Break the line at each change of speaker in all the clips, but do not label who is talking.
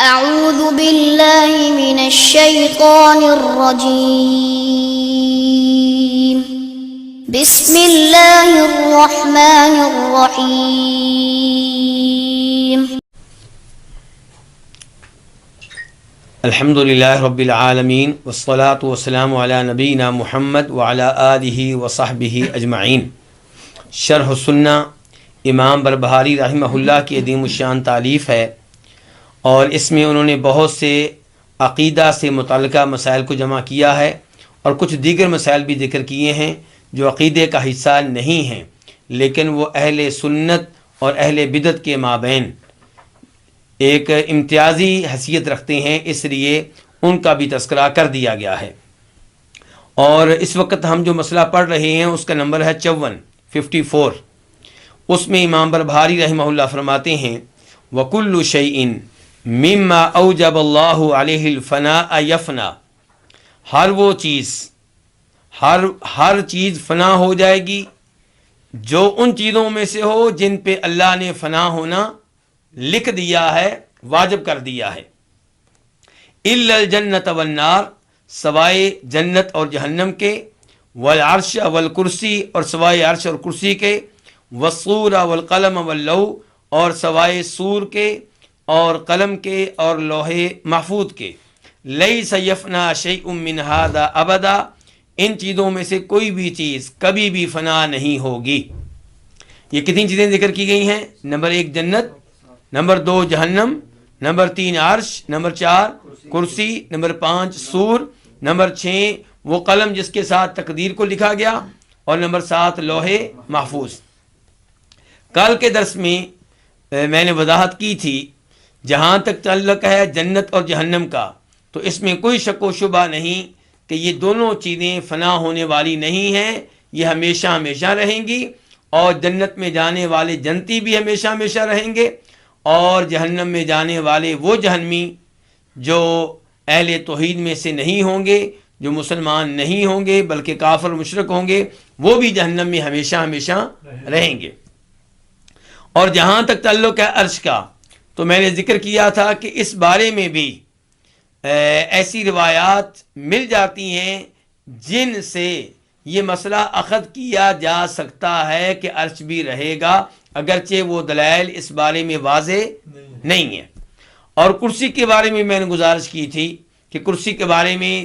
أعوذ بالله من الشيطان الرجيم بسم الله الرحمن الرحيم
الحمد للہ رب العالمین والصلاة والسلام علی نبینا محمد وعلی آلہ وصحبہ اجمعین۔ شرح السنہ امام بربہاری رحمہ اللہ کی عظیم الشان تالیف ہے، اور اس میں انہوں نے بہت سے عقیدہ سے متعلقہ مسائل کو جمع کیا ہے، اور کچھ دیگر مسائل بھی ذکر کیے ہیں جو عقیدے کا حصہ نہیں ہیں لیکن وہ اہل سنت اور اہل بدعت کے مابین ایک امتیازی حیثیت رکھتے ہیں، اس لیے ان کا بھی تذکرہ کر دیا گیا ہے۔ اور اس وقت ہم جو مسئلہ پڑھ رہے ہیں اس کا نمبر ہے 54۔ اس میں امام بربہاری رحمہ اللہ فرماتے ہیں وَكُلُّ شَيْءٍ مِمَّا أَوْجَبَ اللَّهُ عَلَيْهِ الْفَنَاءَ يَفْنَى، ہر چیز فنا ہو جائے گی جو ان چیزوں میں سے ہو جن پہ اللہ نے فنا ہونا لکھ دیا ہے، واجب کر دیا ہے۔ الا الجنت والنار، سوائے جنت اور جہنم کے، والعرش والکرسی، اور سوائے عرش اور کرسی کے، والصور والقلم واللوح، اور سوائے سور کے اور قلم کے اور لوح محفوظ کے۔ لیس یفنا شیء من ھذا ابدا، ان چیزوں میں سے کوئی بھی چیز کبھی بھی فنا نہیں ہوگی۔ یہ کتنی چیزیں ذکر کی گئی ہیں؟ نمبر 1 جنت، نمبر 2 جہنم، نمبر 3 عرش، نمبر 4 کرسی، نمبر 5 سور، نمبر 6 وہ قلم جس کے ساتھ تقدیر کو لکھا گیا، اور نمبر 7 لوح محفوظ۔ کل کے درس میں میں نے وضاحت کی تھی، جہاں تک تعلق ہے جنت اور جہنم کا، تو اس میں کوئی شک و شبہ نہیں کہ یہ دونوں چیزیں فنا ہونے والی نہیں ہیں، یہ ہمیشہ ہمیشہ رہیں گی، اور جنت میں جانے والے جنتی بھی ہمیشہ ہمیشہ رہیں گے، اور جہنم میں جانے والے وہ جہنمی جو اہل توحید میں سے نہیں ہوں گے، جو مسلمان نہیں ہوں گے بلکہ کافر مشرک ہوں گے، وہ بھی جہنم میں ہمیشہ ہمیشہ رہیں گے۔ اور جہاں تک تعلق ہے عرش کا، تو میں نے ذکر کیا تھا کہ اس بارے میں بھی ایسی روایات مل جاتی ہیں جن سے یہ مسئلہ اخذ کیا جا سکتا ہے کہ عرش بھی رہے گا، اگرچہ وہ دلائل اس بارے میں واضح نہیں ہے۔ اور کرسی کے بارے میں نے گزارش کی تھی کہ کرسی کے بارے میں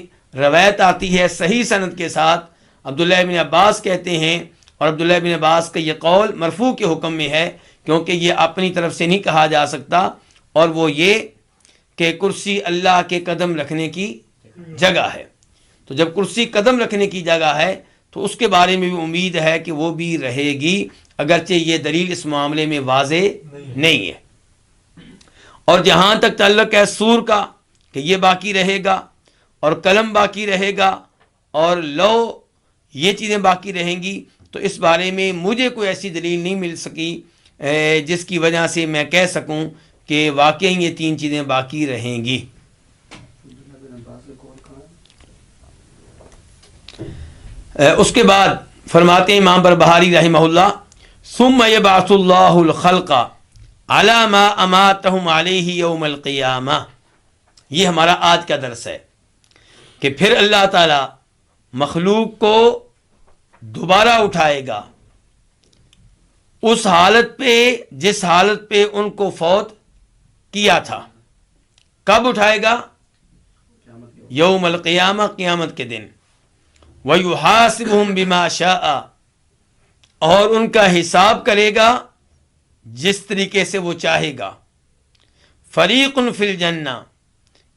روایت آتی ہے صحیح سند کے ساتھ، عبداللہ بن عباس کہتے ہیں، اور عبداللہ بن عباس کا یہ قول مرفوع کے حکم میں ہے، کیونکہ یہ اپنی طرف سے نہیں کہا جا سکتا، اور وہ یہ کہ کرسی اللہ کے قدم رکھنے کی جگہ ہے۔ تو جب کرسی قدم رکھنے کی جگہ ہے تو اس کے بارے میں بھی امید ہے کہ وہ بھی رہے گی، اگرچہ یہ دلیل اس معاملے میں واضح نہیں ہے۔ اور جہاں تک تعلق ہے سور کا کہ یہ باقی رہے گا، اور قلم باقی رہے گا، اور لو یہ چیزیں باقی رہیں گی، تو اس بارے میں مجھے کوئی ایسی دلیل نہیں مل سکی جس کی وجہ سے میں کہہ سکوں کہ واقعی یہ 3 چیزیں باقی رہیں گی۔ اس کے بعد فرماتے ہیں امام بربہاری رحمہ اللہ ثم یبعث اللہ الخلق علی ما اماتہم علیہ یوم القیامہ۔ یہ ہمارا آج کا درس ہے کہ پھر اللہ تعالی مخلوق کو دوبارہ اٹھائے گا اس حالت پہ جس حالت پہ ان کو فوت کیا تھا۔ کب اٹھائے گا؟ یوم القیامہ، قیامت کے دن۔ وَيُحَاسِبُهُمْ بِمَا شَاءَ، اور ان کا حساب کرے گا جس طریقے سے وہ چاہے گا۔ فَرِيقٌ فِي الْجَنَّةِ،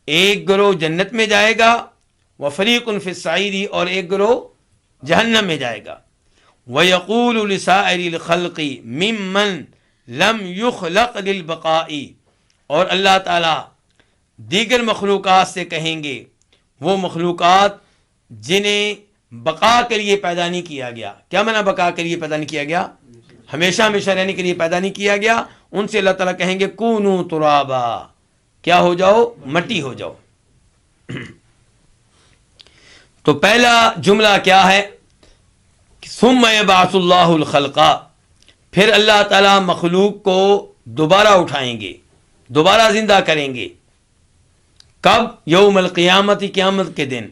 ایک گروہ جنت میں جائے گا، وَفَرِيقٌ فِي السَّعِيرِ، اور ایک گروہ جہنم میں جائے گا۔ وَيَقُولُ لِسَائِرِ الْخَلْقِ مِمَّنْ لَمْ يُخْلَقْ لِلْبَقَاءِ، اور اللہ تعالیٰ دیگر مخلوقات سے کہیں گے، وہ مخلوقات جنہیں بقا کے لیے پیدا نہیں کیا گیا۔ کیا معنی بقا کے لیے پیدا نہیں کیا گیا؟ ہمیشہ ہمیشہ رہنے کے لیے پیدا نہیں کیا گیا۔ ان سے اللہ تعالیٰ کہیں گے کونوا ترابا، کیا ہو جاؤ؟ مٹی ہو جاؤ۔ تو پہلا جملہ کیا ہے؟ ثم یبعث اللہ الخلق، پھر اللہ تعالیٰ مخلوق کو دوبارہ اٹھائیں گے، دوبارہ زندہ کریں گے۔ کب؟ یوم القیامت، قیامت کے دن،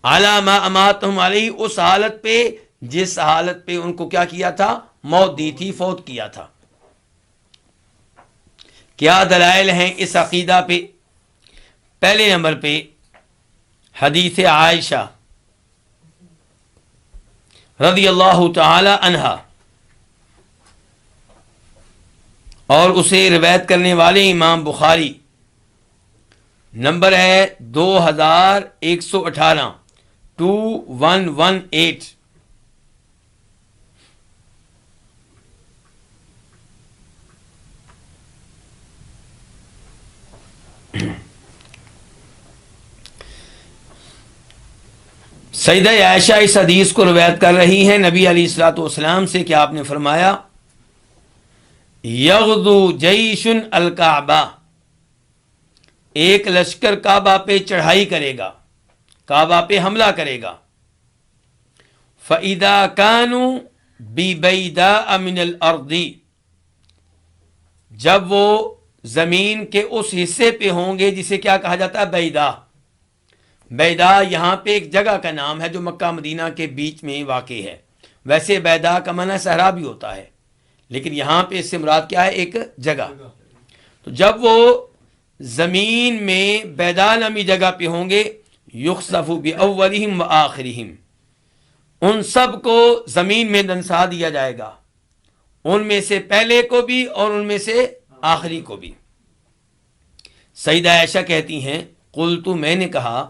علی ما اماتہم علیہ، اس حالت پہ جس حالت پہ ان کو کیا کیا تھا؟ موت دی تھی، فوت کیا تھا۔ کیا دلائل ہیں اس عقیدہ پہ؟ پہلے نمبر پہ حدیث عائشہ رضی اللہ تعالی عنہا، اور اسے روایت کرنے والے امام بخاری، نمبر ہے 2118 2118۔ سیدہ عائشہ اس حدیث کو روایت کر رہی ہیں نبی علیہ الصلوۃ والسلام سے کہ آپ نے فرمایا یغدو جیش الکعبہ، ایک لشکر کعبہ پہ چڑھائی کرے گا، کعبہ پہ حملہ کرے گا۔ فَإِذَا كَانُوا بِبَيْدَاءَ مِنَ الْأَرْضِ، جب وہ زمین کے اس حصے پہ ہوں گے جسے کیا کہا جاتا ہے؟ بیدا۔ بیدا یہاں پہ ایک جگہ کا نام ہے جو مکہ مدینہ کے بیچ میں واقع ہے۔ ویسے بیدا کا معنی صحرا بھی ہوتا ہے، لیکن یہاں پہ اس سے مراد کیا ہے؟ ایک جگہ۔ تو جب وہ زمین میں بیدا نامی جگہ پہ ہوں گے، یخسف باولہم وآخرہم، ان سب کو زمین میں دنسا دیا جائے گا، ان میں سے پہلے کو بھی اور ان میں سے آخری کو بھی۔ سیدہ عائشہ کہتی ہیں قلت، میں نے کہا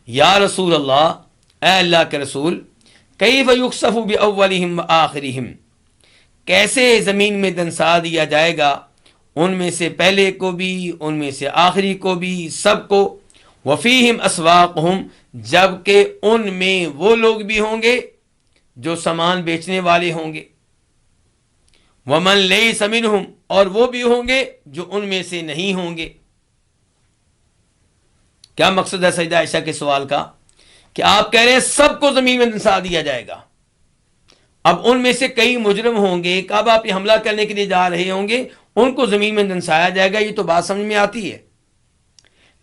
یا رسول اللہ، اے اللہ کے رسول، کیف یخسف باولہم وآخرہم، کیسے زمین میں دنسا دیا جائے گا ان میں سے پہلے کو بھی ان میں سے آخری کو بھی، سب کو۔ وفیہم اسواقہم، جبکہ ان میں وہ لوگ بھی ہوں گے جو سامان بیچنے والے ہوں گے۔ ومن لیس منہم، اور وہ بھی ہوں گے جو ان میں سے نہیں ہوں گے۔ کیا مقصد ہے سیدہ عائشہ کے سوال کا؟ کہ آپ کہہ رہے ہیں سب کو زمین میں دنسا دیا جائے گا۔ اب ان میں سے کئی مجرم ہوں گے، کعبہ پہ حملہ کرنے کے لیے جا رہے ہوں گے، ان کو زمین میں دنسایا جائے گا، یہ تو بات سمجھ میں آتی ہے۔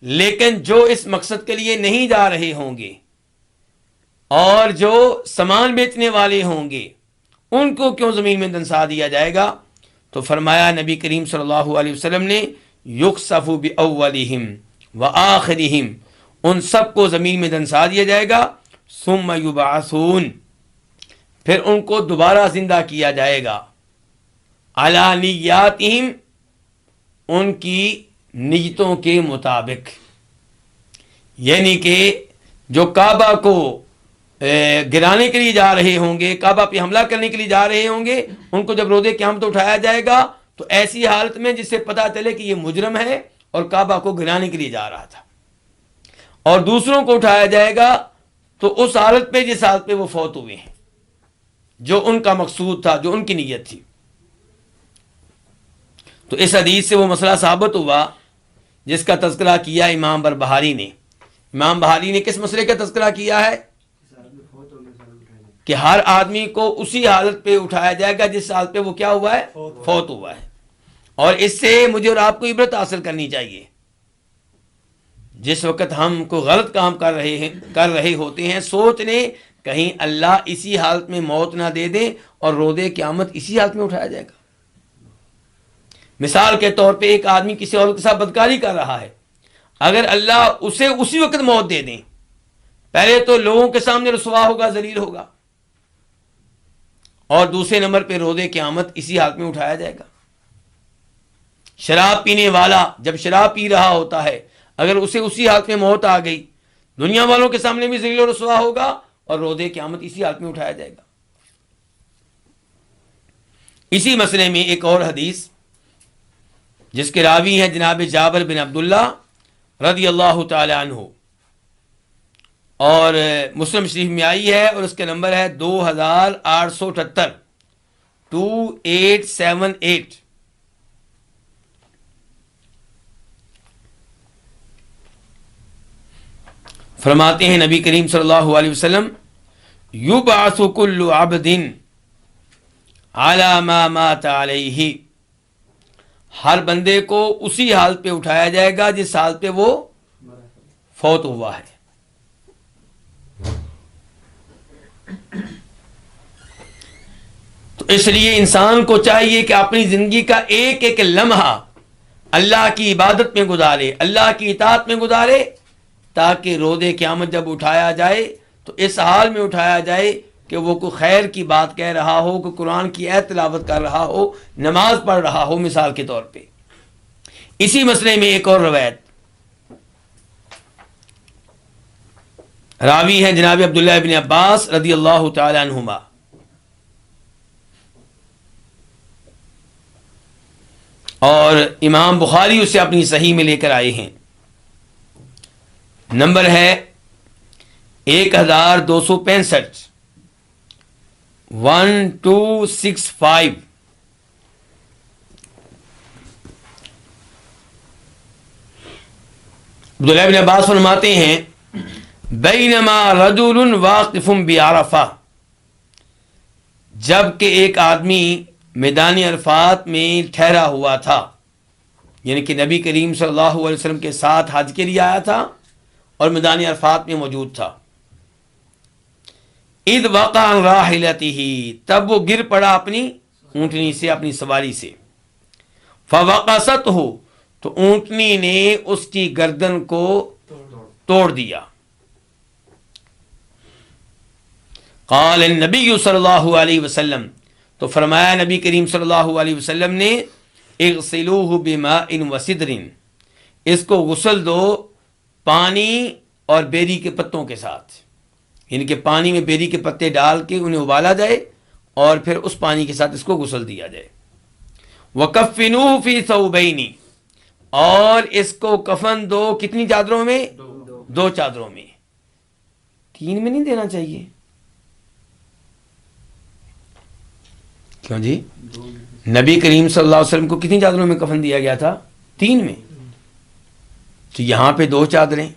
لیکن جو اس مقصد کے لیے نہیں جا رہے ہوں گے اور جو سامان بیچنے والے ہوں گے، ان کو کیوں زمین میں دنسا دیا جائے گا؟ تو فرمایا نبی کریم صلی اللہ علیہ وسلم نے یخسف باولہم وآخرہم، ان سب کو زمین میں دنسا دیا جائے گا، ثم یبعثون، پھر ان کو دوبارہ زندہ کیا جائے گا، علی نیاتہم، ان کی نیتوں کے مطابق، یعنی کہ جو کعبہ کو گرانے کے لیے جا رہے ہوں گے، کعبہ پہ حملہ کرنے کے لیے جا رہے ہوں گے، ان کو جب روز قیامت اٹھایا جائے گا تو ایسی حالت میں جس سے پتہ چلے کہ یہ مجرم ہے اور کعبہ کو گرانے کے لیے جا رہا تھا، اور دوسروں کو اٹھایا جائے گا تو اس حالت پہ جس حالت پہ وہ فوت ہوئے ہیں، جو ان کا مقصود تھا، جو ان کی نیت تھی۔ تو اس حدیث سے وہ مسئلہ ثابت ہوا جس کا تذکرہ کیا امام بربہاری نے۔ امام بہاری نے کس مسئلے کا تذکرہ کیا ہے؟ کہ ہر آدمی کو اسی حالت پہ اٹھایا جائے گا جس حالت پہ وہ کیا ہوا ہے؟ فوت ہوا ہے۔ اور اس سے مجھے اور آپ کو عبرت حاصل کرنی چاہیے۔ جس وقت ہم کوئی غلط کام کر رہے ہوتے ہیں، سوچ لیں کہیں اللہ اسی حالت میں موت نہ دے دے اور روز قیامت اسی حالت میں اٹھایا جائے گا۔ مثال کے طور پہ ایک آدمی کسی اور کے ساتھ بدکاری کر رہا ہے، اگر اللہ اسے اسی وقت موت دے دیں، پہلے تو لوگوں کے سامنے رسوا ہوگا، ذلیل ہوگا، اور دوسرے نمبر پہ روز قیامت اسی حالت میں اٹھایا جائے گا۔ شراب پینے والا جب شراب پی رہا ہوتا ہے، اگر اسے اسی حالت میں موت آ گئی، دنیا والوں کے سامنے بھی ذلیل و رسوا ہوگا اور روز قیامت اسی حالت میں اٹھایا جائے گا۔ اسی مسئلے میں ایک اور حدیث جس کے راوی ہیں جناب جابر بن عبداللہ رضی اللہ تعالی عنہ، اور مسلم شریف میں آئی ہے، اور اس کے نمبر ہے 2878 2878۔ فرماتے ہیں نبی کریم صلی اللہ علیہ وسلم یبعث کل عبد علی ما مات علیہ، ہر بندے کو اسی حالت پہ اٹھایا جائے گا جس حالت پہ وہ فوت ہوا ہے. تو اس لیے انسان کو چاہیے کہ اپنی زندگی کا ایک ایک لمحہ اللہ کی عبادت میں گزارے, اللہ کی اطاعت میں گزارے, تاکہ روز قیامت جب اٹھایا جائے تو اس حال میں اٹھایا جائے کہ وہ کوئی خیر کی بات کہہ رہا ہو, کوئی قرآن کی آیت تلاوت کر رہا ہو, نماز پڑھ رہا ہو, مثال کے طور پہ. اسی مسئلے میں ایک اور روایت راوی ہے جناب عبداللہ ابن عباس رضی اللہ تعالی عنہما. اور امام بخاری اسے اپنی صحیح میں لے کر آئے ہیں. نمبر ہے 1265 1265. عبداللہ ابن عباس فرماتے ہیں بینما رجل واقف بعرفہ, جب کہ ایک آدمی میدان عرفات میں ٹھہرا ہوا تھا, یعنی کہ نبی کریم صلی اللہ علیہ وسلم کے ساتھ حج کے لیے آیا تھا اور میدان عرفات میں موجود تھا. اذ وقع عن راحلته, تب وہ گر پڑا اپنی اونٹنی سے, اپنی سواری سے. فوقصته, تو اونٹنی نے اس کی گردن کو توڑ دیا. قال النبی صلی اللہ علیہ وسلم, تو فرمایا نبی کریم صلی اللہ علیہ وسلم نے اغسلوہ بماء وسدر, اس کو غسل دو پانی اور بیری کے پتوں کے ساتھ, یعنی کہ پانی میں بیری کے پتے ڈال کے انہیں ابالا جائے اور پھر اس پانی کے ساتھ اس کو غسل دیا جائے. وَكَفِّنُوهُ فِي ثَوْبَيْنِ, اور اس کو کفن دو کتنی چادروں میں؟ 2 چادروں میں. 3 میں نہیں دینا چاہیے. کیوں جی؟ نبی کریم صلی اللہ علیہ وسلم کو کتنی چادروں میں کفن دیا گیا تھا؟ 3 میں. تو یہاں پہ 2 چادریں.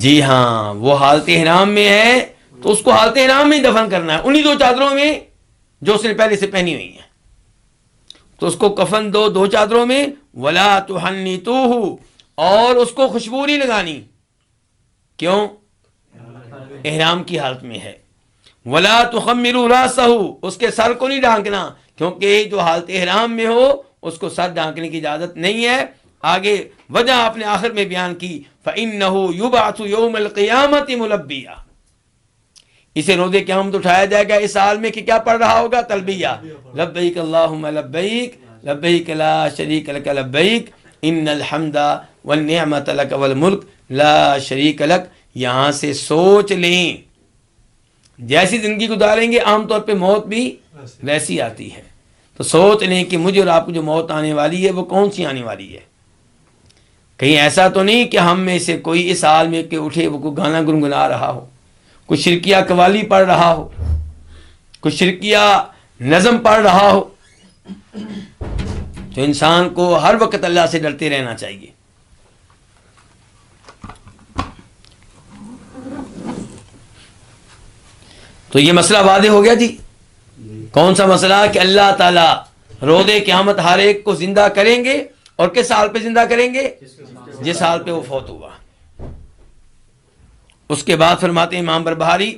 جی ہاں, وہ حالت احرام میں ہے تو اس کو حالت احرام میں ہی دفن کرنا ہے, انہی 2 چادروں میں جو اس نے پہلے سے پہنی ہوئی ہیں. تو اس کو کفن دو 2 چادروں میں. ولا تحنطوہ, اور اس کو خوشبو نہیں لگانی. کیوں؟ احرام کی حالت میں ہے. ولا تخمروا راسہ, اس کے سر کو نہیں ڈھانکنا, کیونکہ جو حالت احرام میں ہو اس کو سر ڈھانکنے کی اجازت نہیں ہے. آگے وجہ آپ نے آخر میں بیان کی, فإنہ یبعث یوم القیامت ملبیہ, اسے روز قیامت اٹھایا جائے گا اس حال میں کہ کیا پڑھ رہا ہوگا؟ تلبیہ, لبیک اللہم لبیک لبیک لا شریک لک لبیک ان الحمد والنعمت لک والملک لا شریک لک. یہاں سے سوچ لیں, جیسی زندگی گزاریں گے عام طور پہ موت بھی ویسی آتی ہے. تو سوچ لیں کہ مجھے اور آپ کو جو موت آنے والی ہے وہ کون سی آنے والی ہے. کہیں ایسا تو نہیں کہ ہم میں سے کوئی اس حال میں کہ اٹھے وہ کوئی گانا گنگنا رہا ہو, کوئی شرکیہ قوالی پڑھ رہا ہو, کوئی شرکیہ نظم پڑھ رہا ہو. تو انسان کو ہر وقت اللہ سے ڈرتے رہنا چاہیے. تو یہ مسئلہ واضح ہو گیا جی. کون سا مسئلہ؟ کہ اللہ تعالیٰ روز قیامت ہر ایک کو زندہ کریں گے, اور کس حال پہ زندہ کریں گے؟ جس حال پہ وہ فوت ہوا. اس کے بعد فرماتے ہیں امام بربہاری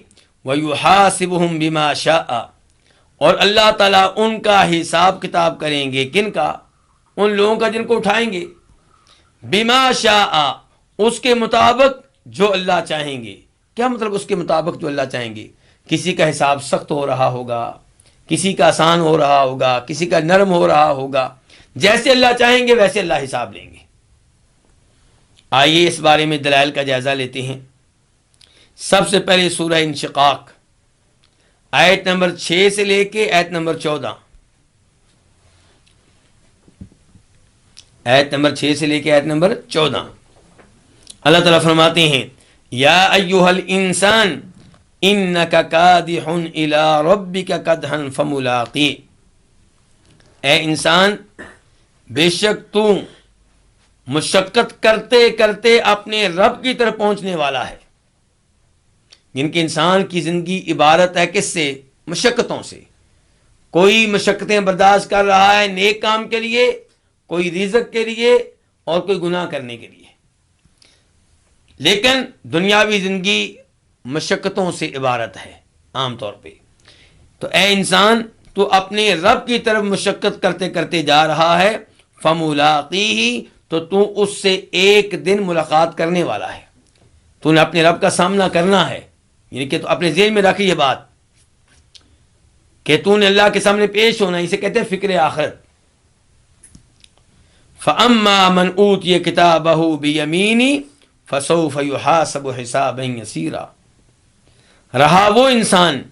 وَيُحَاسِبُهُمْ بِمَا شَاءَ, اور اللہ تعالیٰ ان کا حساب کتاب کریں گے. کن کا؟ ان لوگوں کا جن کو اٹھائیں گے. بِمَا شَاءَ, اس کے مطابق جو اللہ چاہیں گے. کیا مطلب اس کے مطابق جو اللہ چاہیں گے؟ کسی کا حساب سخت ہو رہا ہوگا, کسی کا آسان ہو رہا ہوگا, کسی کا نرم ہو رہا ہوگا. جیسے اللہ چاہیں گے ویسے اللہ حساب لیں گے. آئیے اس بارے میں دلائل کا جائزہ لیتے ہیں. سب سے پہلے سورہ انشقاق آیت نمبر 6 سے لے کے آیت نمبر 14. آیت نمبر 6 سے لے کے آیت نمبر 14. اللہ تعالیٰ فرماتے ہیں یا ایھا الانسان انک کادح الی ربک کدحا فملاقی, اے انسان بے شک تو مشقت کرتے کرتے اپنے رب کی طرف پہنچنے والا ہے. جن کے انسان کی زندگی عبارت ہے کس سے؟ مشقتوں سے. کوئی مشقتیں برداشت کر رہا ہے نیک کام کے لیے, کوئی رزق کے لیے, اور کوئی گناہ کرنے کے لیے. لیکن دنیاوی زندگی مشقتوں سے عبارت ہے عام طور پہ. تو اے انسان تو اپنے رب کی طرف مشقت کرتے کرتے جا رہا ہے. فملاقیہ تو اس سے ایک دن ملاقات کرنے والا ہے. تو نے اپنے رب کا سامنا کرنا ہے. یعنی کہ تو اپنے ذہن میں رکھی یہ بات کہ تو نے اللہ کے سامنے پیش ہونا. اسے کہتے ہیں فکر آخرت. فَأَمَّا مَنْ أُوتِيَ كِتَابَهُ بِيَمِينِهِ فَسَوْفَ يُحَاسَبُ حِسَابًا يَسِيرًا. رہا وہ انسان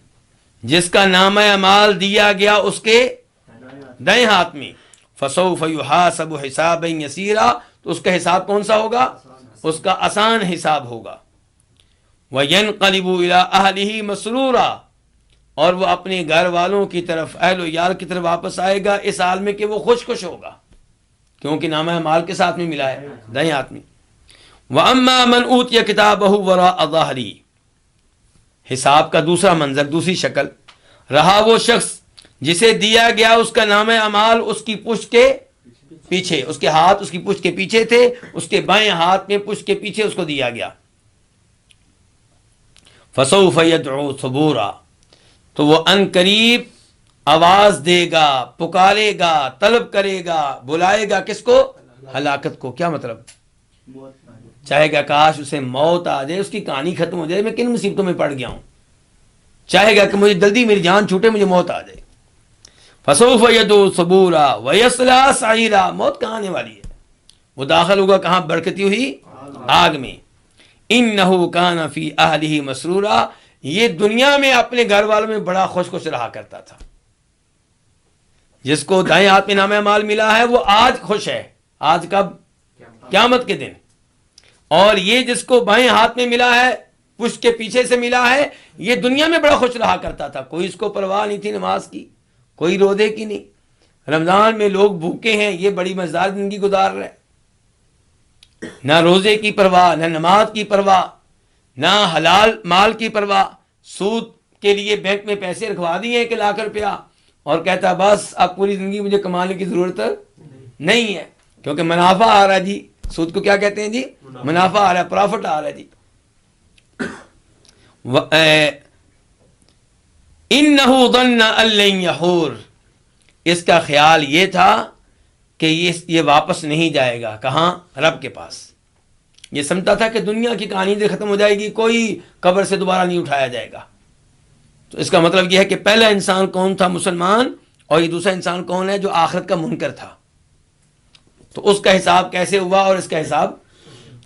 جس کا نامہ اعمال دیا گیا اس کے دائیں ہاتھ میں. فَسَوْفَ يُحَاسَبُ حِسَابًا يَسِيرًا. تو اس کا حساب کون سا ہوگا؟ اس کا آسان حساب ہوگا. وَيَنْقَلِبُ إِلَىٰ أَهْلِهِ مَسْرُورًا. اور وہ اپنے گھر والوں کی طرف اہل و عیال کی طرف واپس آئے گا اس حال میں کہ وہ خوش ہوگا، کیونکہ نامہ اعمال کے ساتھ میں ملا ہے دائیں ہاتھ میں. وَأَمَّا مَنْ أُوتِيَ كِتَابَهُ وَرَاءَ ظَهْرِهِ. حساب کا دوسرا منظر، دوسری شکل. رہا وہ شخص جسے دیا گیا اس کا نامہ اعمال اس کی پشت کے پیچھے، اس کے ہاتھ اس کی پشت کے پیچھے تھے، اس کے بائیں ہاتھ میں پشت کے پیچھے اس کو دیا گیا. فَسَوْفَ يَدْعُو ثُبُورًا. تو وہ ان قریب آواز دے گا، پکارے گا، طلب کرے گا، بلائے گا کس کو؟ ہلاکت کو. کیا مطلب؟ چاہے گا کاش اسے موت آ جائے، اس کی کہانی ختم ہو جائے، میں کن مصیبتوں میں پڑ گیا ہوں. چاہے گا کہ مجھے جلدی میری جان چھوٹے، مجھے موت آ جائے. فَسَوْفَ يَدْعُو ثُبُورًا وَيَصْلَىٰ سَعِيرًا. موت کہاں آنے والی ہے؟ وہ داخل ہوگا کہاں؟ برکتی ہوئی آگ میں. إِنَّهُ كَانَ فِي أَهْلِهِ مَسْرُورًا. یہ دنیا میں اپنے گھر والوں میں بڑا خوش رہا کرتا تھا. جس کو دائیں ہاتھ میں نامہ اعمال ملا ہے وہ آج خوش ہے. آج کب؟ قیامت کے دن. اور یہ جس کو بائیں ہاتھ میں ملا ہے، پشت کے پیچھے سے ملا ہے، یہ دنیا میں بڑا خوش رہا کرتا تھا. کوئی اس کو پرواہ نہیں تھی نماز کی، کوئی روزے کی نہیں. رمضان میں لوگ بھوکے ہیں، یہ بڑی مزدار زندگی گزار رہے. نہ روزے کی پرواہ، نہ نماز کی پرواہ، نہ حلال مال کی پرواہ. سود کے لیے بینک میں پیسے رکھوا دیے 1,00,000 روپیہ اور کہتا بس اب پوری زندگی مجھے کمانے کی ضرورت نہیں ہے، کیونکہ منافع آ رہا ہے جی. سود کو کیا کہتے ہیں جی؟ منافع آ رہا ہے، پرافٹ آ رہا ہے جی. إِنَّهُ ظَنَّ أَن لَّن يَحُورَ. اس کا خیال یہ تھا کہ یہ واپس نہیں جائے گا. کہاں؟ رب کے پاس. یہ سمجھتا تھا کہ دنیا کی کہانی سے ختم ہو جائے گی، کوئی قبر سے دوبارہ نہیں اٹھایا جائے گا. تو اس کا مطلب یہ ہے کہ پہلا انسان کون تھا؟ مسلمان. اور یہ دوسرا انسان کون ہے؟ جو آخرت کا منکر تھا. تو اس کا حساب کیسے ہوا اور اس کا حساب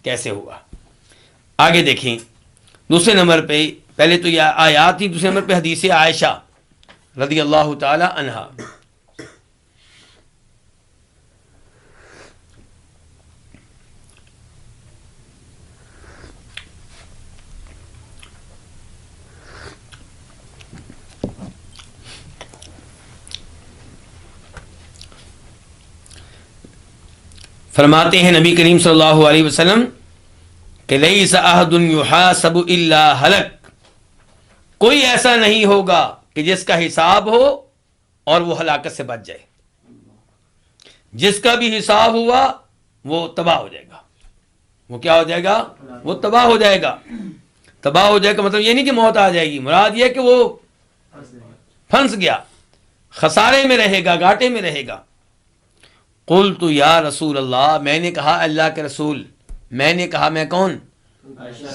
کیسے ہوا؟ آگے دیکھیں. دوسرے نمبر پہ پہلے تو یہ آیات تھی، دوسرے نمبر پہ حدیث عائشہ رضی اللہ تعالی عنہا. فرماتے ہیں نبی کریم صلی اللہ علیہ وسلم کہ لیس احد یحاسب الا ہلک. کوئی ایسا نہیں ہوگا کہ جس کا حساب ہو اور وہ ہلاکت سے بچ جائے. جس کا بھی حساب ہوا وہ تباہ ہو جائے گا. وہ کیا ہو جائے گا؟ وہ تباہ ہو جائے گا. تباہ ہو جائے گا مطلب یہ نہیں کہ موت آ جائے گی، مراد یہ کہ وہ پھنس گیا، خسارے میں رہے گا، گھاٹے میں رہے گا. قلت یا رسول اللہ. میں نے کہا اللہ کے رسول. میں نے کہا میں کون؟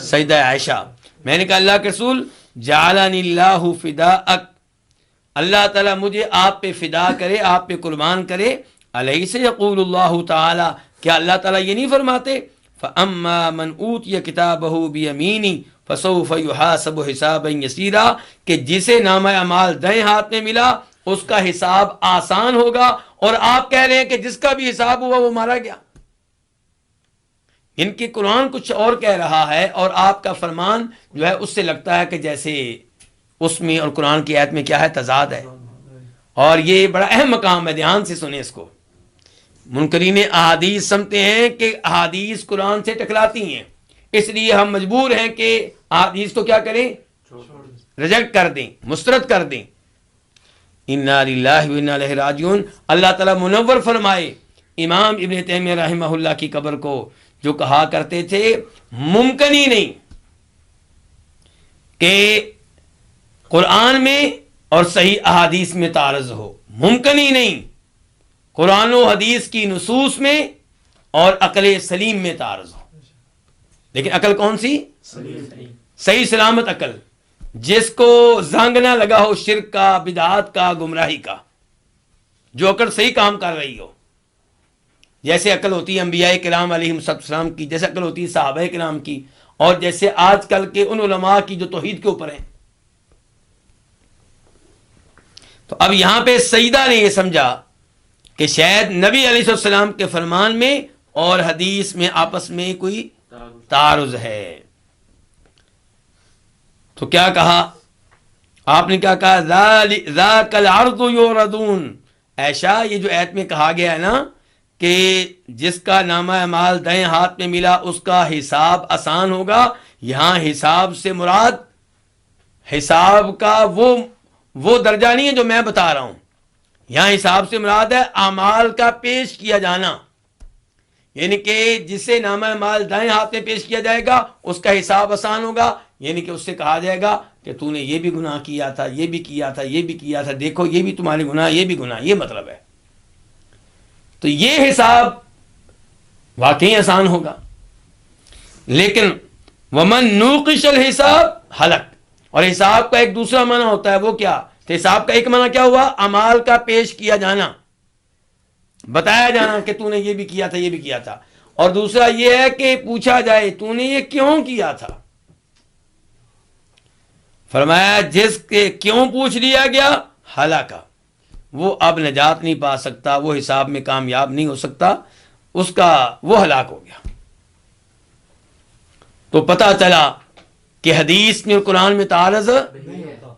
سیدہ عائشہ. میں نے کہا اللہ کے رسول جعلنی اللہ فداءک. اللہ تعالیٰ مجھے آپ پہ فدا کرے، آپ پہ قربان کرے. الیس یقول اللہ تعالیٰ. کیا اللہ تعالیٰ یہ نہیں فرماتے فاما من اوتی کتابہ بیمینی فسوف یحاسب حسابا یسیرا، کہ جسے نامہ اعمال دائیں ہاتھ میں ملا اس کا حساب آسان ہوگا. اور آپ کہہ رہے ہیں کہ جس کا بھی حساب ہوا وہ مارا گیا. ان کی قرآن کچھ اور کہہ رہا ہے اور آپ کا فرمان جو ہے اس سے لگتا ہے کہ جیسے اس میں اور قرآن کی آیت میں کیا ہے؟ تضاد ہے. اور یہ بڑا اہم مقام ہے، دھیان سے سنیں اس کو. منکرین احادیث سمجھتے ہیں کہ احادیث قرآن سے ٹکراتی ہیں، اس لیے ہم مجبور ہیں کہ احادیث کو کیا کریں؟ ریجیکٹ کر دیں، مسترد کر دیں. انا للہ و انا الیہ راجعون. اللہ تعالیٰ منور فرمائے امام ابن تیمیہ رحمہ اللہ کی قبر کو جو کہا کرتے تھے ممکن ہی نہیں کہ قرآن میں اور صحیح احادیث میں تعارض ہو، ممکن ہی نہیں قرآن و حدیث کی نصوص میں اور عقل سلیم میں تعارض ہو۔ لیکن عقل کون سی؟ صحیح سلامت عقل، جس کو زنگ نہ لگا ہو شرک کا، بدعات کا، گمراہی کا، جو عقل صحیح کام کر رہی ہو، جیسے عقل ہوتی ہے انبیاء کرام علیہم السلام کی، جیسے عقل ہوتی ہے صحابہ کرام کی، اور جیسے آج کل کے ان علماء کی جو توحید کے اوپر ہیں۔ تو اب یہاں پہ سیدہ نے یہ سمجھا کہ شاید نبی علیہ السلام کے فرمان میں اور حدیث میں آپس میں کوئی تعارض ہے۔ تو کیا کہا آپ نے؟ کیا کہا؟ ذاک العرض یوردون، ایشا یہ جو آیت میں کہا گیا ہے نا کہ جس کا نامہ اعمال دائیں ہاتھ میں ملا اس کا حساب آسان ہوگا، یہاں حساب سے مراد حساب کا وہ درجہ نہیں ہے جو میں بتا رہا ہوں، یہاں حساب سے مراد ہے اعمال کا پیش کیا جانا، یعنی کہ جسے نامہ اعمال دائیں ہاتھ میں پیش کیا جائے گا اس کا حساب آسان ہوگا، یعنی کہ اس سے کہا جائے گا کہ تو نے یہ بھی گناہ کیا تھا، یہ بھی کیا تھا، یہ بھی کیا تھا، دیکھو یہ بھی تمہارے گناہ، یہ بھی گناہ، یہ مطلب ہے۔ تو یہ حساب واقعی آسان ہوگا۔ لیکن ومن نوقش الحساب ہلک، اور حساب کا ایک دوسرا معنی ہوتا ہے، وہ کیا؟ تو حساب کا ایک معنی کیا ہوا؟ اعمال کا پیش کیا جانا، بتایا جانا کہ تو نے یہ بھی کیا تھا، یہ بھی کیا تھا، اور دوسرا یہ ہے کہ پوچھا جائے تو نے یہ کیوں کیا تھا۔ فرمایا جس کے کیوں پوچھ لیا گیا ہلاکا، وہ اب نجات نہیں پا سکتا، وہ حساب میں کامیاب نہیں ہو سکتا، اس کا وہ ہلاک ہو گیا۔ تو پتہ چلا کہ حدیث میں اور قرآن میں تعارض،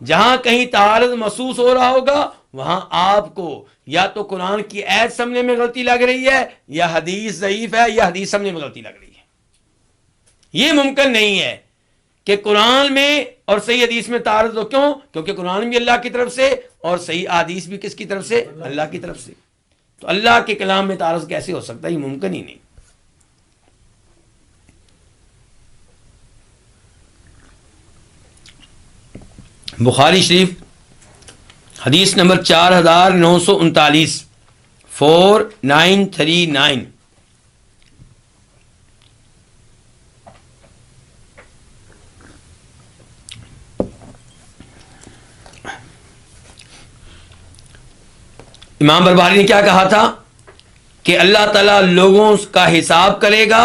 جہاں کہیں تعارض محسوس ہو رہا ہوگا وہاں آپ کو یا تو قرآن کی آیت سمجھنے میں غلطی لگ رہی ہے، یا حدیث ضعیف ہے، یا حدیث سمجھنے میں غلطی لگ رہی ہے۔ یہ ممکن نہیں ہے کہ قرآن میں اور صحیح حدیث میں تعارض ہو۔ کیوں؟ کیونکہ قرآن بھی اللہ کی طرف سے اور صحیح حدیث بھی کس کی طرف سے؟ اللہ کی طرف سے۔ تو اللہ کے کلام میں تعارض کیسے ہو سکتا ہے؟ یہ ممکن ہی نہیں۔ بخاری شریف حدیث نمبر 4939 4939، امام بربہاری نے کیا کہا تھا کہ اللہ تعالیٰ لوگوں کا حساب کرے گا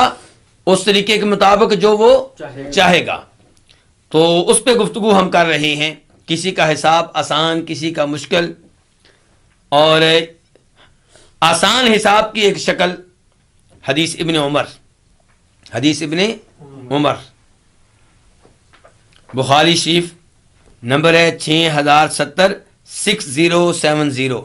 اس طریقے کے مطابق جو وہ چاہے گا۔ تو اس پہ گفتگو ہم کر رہے ہیں، کسی کا حساب آسان، کسی کا مشکل، اور آسان حساب کی ایک شکل حدیث ابن عمر بخاری شریف نمبر ہے 6070 6070۔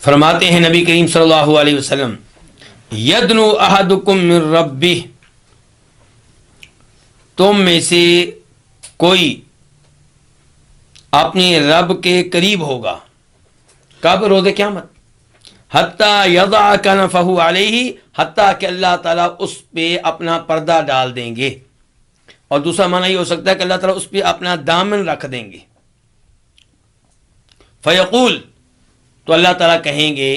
فرماتے ہیں نبی کریم صلی اللہ علیہ وسلم، یدنو احدکم من ربہ، تم میں سے کوئی اپنے رب کے قریب ہوگا، کب؟ روز قیامت، حتیٰ یضع کنفہ علیہ، حتیٰ کہ اللہ تعالیٰ اس پہ اپنا پردہ ڈال دیں گے، اور دوسرا معنی یہ ہو سکتا ہے کہ اللہ تعالیٰ اس پہ اپنا دامن رکھ دیں گے۔ فیقول، تو اللہ تعالیٰ کہیں گے،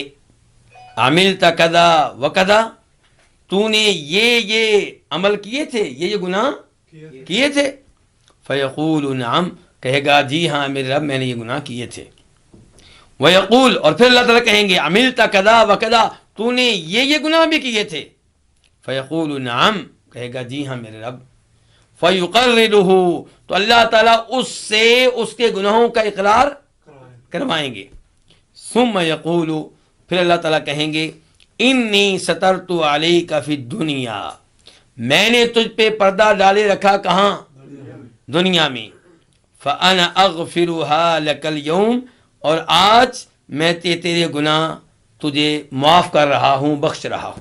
عملت کذا و کذا، تو نے یہ عمل کیے تھے، یہ گناہ کیے تھے؟ فیقول نعم، کہے گا جی ہاں میرے رب میں نے یہ گناہ کیے تھے۔ ویقول، اور پھر اللہ تعالیٰ کہیں گے، عملت کذا و کذا، تو نے یہ گناہ بھی کیے تھے؟ فیقول نعم، کہے گا جی ہاں میرے رب۔ فیقررہ، تو اللہ تعالیٰ اس سے اس کے گناہوں کا اقرار کروائیں گے۔ ثم یقول، پھر اللہ تعالیٰ کہیں گے، انی سترت علیک فی الدنیا، میں نے تجھ پہ پردہ ڈالے رکھا، کہاں؟ دنیا میں۔ فَأَنَا أَغْفِرُهَا لَكَ الْيَوْمَ، اور آج میں تیرے گناہ تجھے معاف کر رہا ہوں، بخش رہا ہوں۔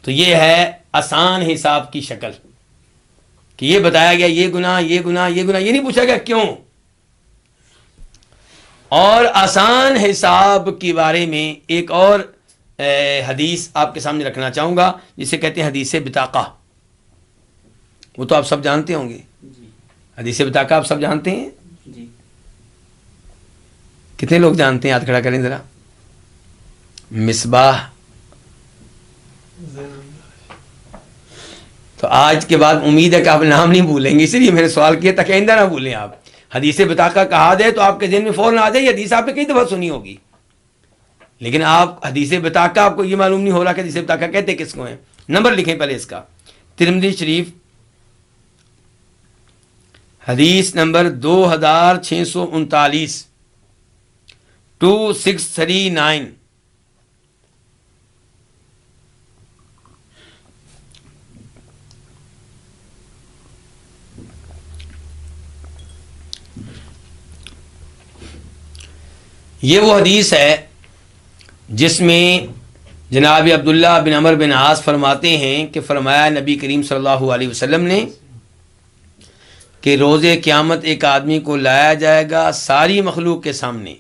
تو یہ ہے آسان حساب کی شکل، کہ یہ بتایا گیا یہ گناہ یہ گناہ یہ گناہ، یہ نہیں پوچھا گیا کیوں۔ اور آسان حساب کے بارے میں ایک اور حدیث آپ کے سامنے رکھنا چاہوں گا، جسے کہتے ہیں حدیث بطاقہ۔ وہ تو آپ سب جانتے ہوں گے، حدیث بطاقہ آپ سب جانتے ہیں؟ کتنے لوگ جانتے ہیں؟ ہاتھ کھڑا کریں ذرا۔ مصباح، تو آج کے بعد امید ہے کہ آپ نام نہیں بھولیں گے، اس لیے میں نے سوال کیا تاکہ آئندہ نہ بھولیں آپ۔ حدیث بطاقہ کہا جائے تو آپ کے ذہن میں فوراً آ جائے، یہ حدیث آپ نے کئی دفعہ سنی ہوگی، لیکن آپ حدیث بطاقہ آپ کو یہ معلوم نہیں ہو رہا کہ حدیث بطاقہ کہتے کس کو ہیں۔ نمبر لکھیں پہلے اس کا، ترمذی شریف حدیث نمبر 2639، 2639۔ یہ وہ حدیث ہے جس میں جناب عبداللہ بن عمر بن عاص فرماتے ہیں کہ فرمایا نبی کریم صلی اللہ علیہ وسلم نے کہ روز قیامت ایک آدمی کو لایا جائے گا ساری مخلوق کے سامنے،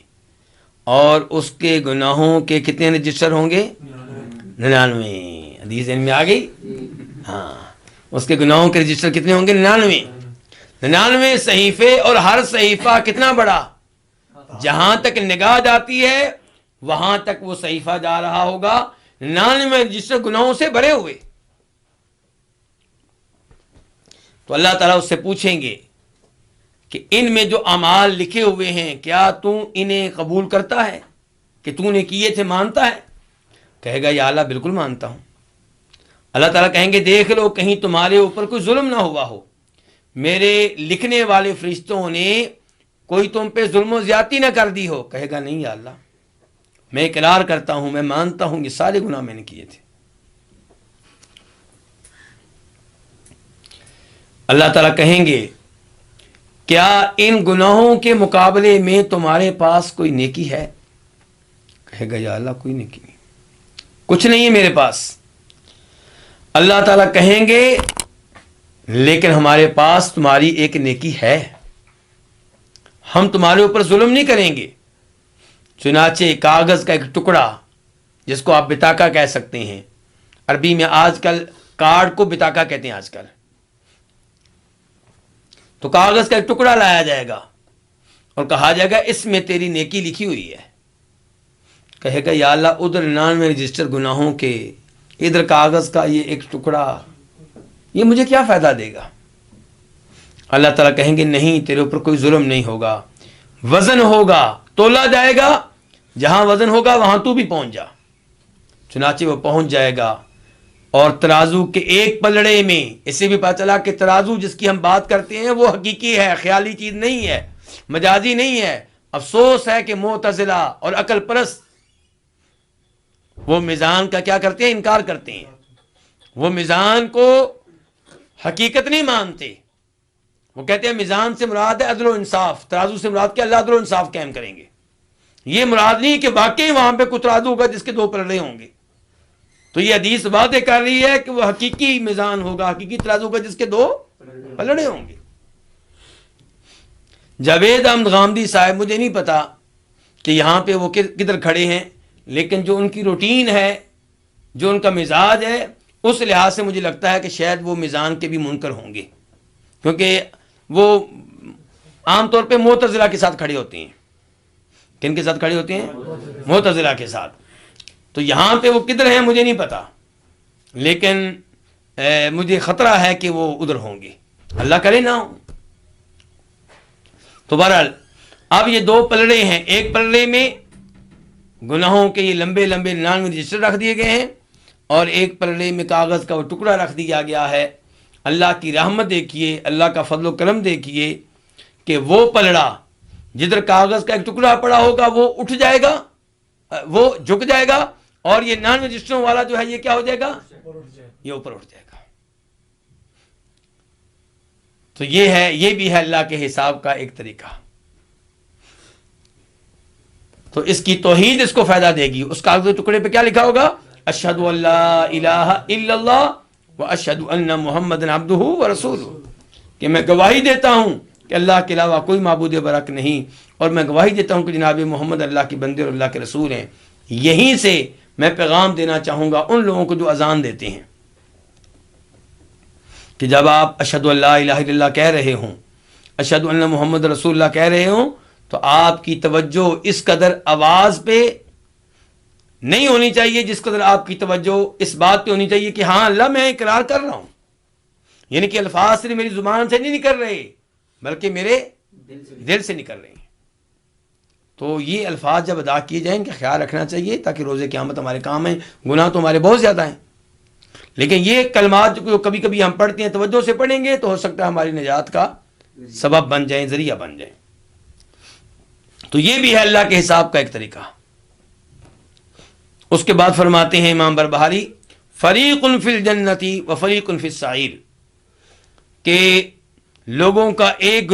اور اس کے گناہوں کے کتنے رجسٹر ہوں گے؟ 99۔ حدیث ذہن میں آ گئی؟ ہاں، اس کے گناہوں کے رجسٹر کتنے ہوں گے؟ 99 صحیفے، اور ہر صحیفہ کتنا بڑا؟ جہاں تک نگاہ جاتی ہے وہاں تک وہ صحیفہ جا رہا ہوگا، 99 رجسٹر گناہوں سے بھرے ہوئے۔ تو اللہ تعالیٰ اس سے پوچھیں گے کہ ان میں جو اعمال لکھے ہوئے ہیں کیا تو انہیں قبول کرتا ہے کہ تو نے کیے تھے، مانتا ہے؟ کہے گا یا اللہ بالکل مانتا ہوں۔ اللہ تعالیٰ کہیں گے دیکھ لو کہیں تمہارے اوپر کوئی ظلم نہ ہوا ہو، میرے لکھنے والے فرشتوں نے کوئی تم پہ ظلم و زیادتی نہ کر دی ہو۔ کہے گا نہیں یا اللہ، میں اقرار کرتا ہوں، میں مانتا ہوں یہ سارے گناہ میں نے کیے تھے۔ اللہ تعالیٰ کہیں گے کیا ان گناہوں کے مقابلے میں تمہارے پاس کوئی نیکی ہے؟ کہے گا یا اللہ کوئی نیکی نہیں، کچھ نہیں ہے میرے پاس۔ اللہ تعالیٰ کہیں گے لیکن ہمارے پاس تمہاری ایک نیکی ہے، ہم تمہارے اوپر ظلم نہیں کریں گے۔ چنانچہ کاغذ کا ایک ٹکڑا، جس کو آپ بطاقہ کہہ سکتے ہیں، عربی میں آج کل کارڈ کو بطاقہ کہتے ہیں آج کل، تو کاغذ کا ایک ٹکڑا لایا جائے گا اور کہا جائے گا اس میں تیری نیکی لکھی ہوئی ہے۔ کہے گا یا اللہ ادھر 99 رجسٹر گناہوں کے، ادھر کاغذ کا یہ ایک ٹکڑا، یہ مجھے کیا فائدہ دے گا؟ اللہ تعالیٰ کہیں گے نہیں، تیرے اوپر کوئی ظلم نہیں ہوگا، وزن ہوگا، تولا جائے گا، جہاں وزن ہوگا وہاں تو بھی پہنچ جا۔ چنانچہ وہ پہنچ جائے گا، اور ترازو کے ایک پلڑے میں، اس سے بھی پتہ چلا کہ ترازو جس کی ہم بات کرتے ہیں وہ حقیقی ہے، خیالی چیز نہیں ہے، مجازی نہیں ہے۔ افسوس ہے کہ معتزلہ اور عقل پرست وہ میزان کا کیا کرتے ہیں؟ انکار کرتے ہیں۔ وہ میزان کو حقیقت نہیں مانتے، وہ کہتے ہیں میزان سے مراد ہے عدل و انصاف، ترازو سے مراد کہ اللہ عدل و انصاف قائم کریں گے۔ یہ مراد نہیں کہ واقعی وہاں پہ کوئی ترازو ہوگا جس کے 2 پلڑے ہوں گے۔ تو یہ حدیث واضح کر رہی ہے کہ وہ حقیقی میزان ہوگا، حقیقی ترازو ہوگا جس کے 2 پلڑے ہوں گے۔ جاوید احمد غامدی صاحب، مجھے نہیں پتا کہ یہاں پہ وہ کدھر کھڑے ہیں، لیکن جو ان کی روٹین ہے، جو ان کا مزاج ہے، اس لحاظ سے مجھے لگتا ہے کہ شاید وہ میزان کے بھی منکر ہوں گے، کیونکہ وہ عام طور پہ معتزلہ کے ساتھ کھڑے ہوتے ہیں۔ کن کے ساتھ کھڑے ہوتے ہیں؟ معتزلہ کے ساتھ۔ تو یہاں پہ وہ کدھر ہیں مجھے نہیں پتا، لیکن مجھے خطرہ ہے کہ وہ ادھر ہوں گے، اللہ کرے نہ ہو۔ تو بہرحال اب یہ 2 پلڑے ہیں، ایک پلڑے میں گناہوں کے یہ لمبے لمبے 99 رجسٹر رکھ دیے گئے ہیں، اور ایک پلڑے میں کاغذ کا وہ ٹکڑا رکھ دیا گیا ہے۔ اللہ کی رحمت دیکھیے، اللہ کا فضل و کرم دیکھیے کہ وہ پلڑا جدھر کاغذ کا ایک ٹکڑا پڑا ہوگا وہ اٹھ جائے گا، وہ جھک جائے گا، اور یہ 99 رجسٹروں والا جو ہے یہ کیا ہو جائے گا؟ یہ اوپر اٹھ جائے گا۔ تو یہ بھی ہے اللہ کے حساب کا ایک طریقہ. تو اس کی توحید اس کو فائدہ دے گی. اس کاغذ کے ٹکڑے پہ کیا لکھا ہوگا؟ اشہد ان لا الہ الا اللہ و اشہد ان محمد عبدہ و رسولہ، کہ میں گواہی دیتا ہوں کہ اللہ کے علاوہ کوئی معبود برحق نہیں، اور میں گواہی دیتا ہوں کہ جناب محمد اللہ کے بندے اور اللہ کے رسول ہیں. یہیں سے میں پیغام دینا چاہوں گا ان لوگوں کو جو اذان دیتے ہیں کہ جب آپ اشہد ان لا الہ الا اللہ کہہ رہے ہوں، اشہد ان محمد رسول اللہ کہہ رہے ہوں، تو آپ کی توجہ اس قدر آواز پہ نہیں ہونی چاہیے جس قدر آپ کی توجہ اس بات پہ ہونی چاہیے کہ ہاں اللہ میں اقرار کر رہا ہوں. یعنی کہ الفاظ صرف میری زبان سے نہیں نکل رہے بلکہ میرے دل سے نکل رہے ہیں. تو یہ الفاظ جب ادا کیے جائیں کہ خیال رکھنا چاہیے تاکہ روز قیامت ہمارے کام ہیں. گناہ تو ہمارے بہت زیادہ ہیں، لیکن یہ کلمات جو کبھی کبھی ہم پڑھتے ہیں توجہ سے پڑھیں گے تو ہو سکتا ہے ہماری نجات کا سبب بن جائیں، ذریعہ بن جائیں. تو یہ بھی ہے اللہ کے حساب کا ایک طریقہ. اس کے بعد فرماتے ہیں امام بربہاری فریق فی الجنت و فریق فی السعیر، کہ لوگوں کا ایک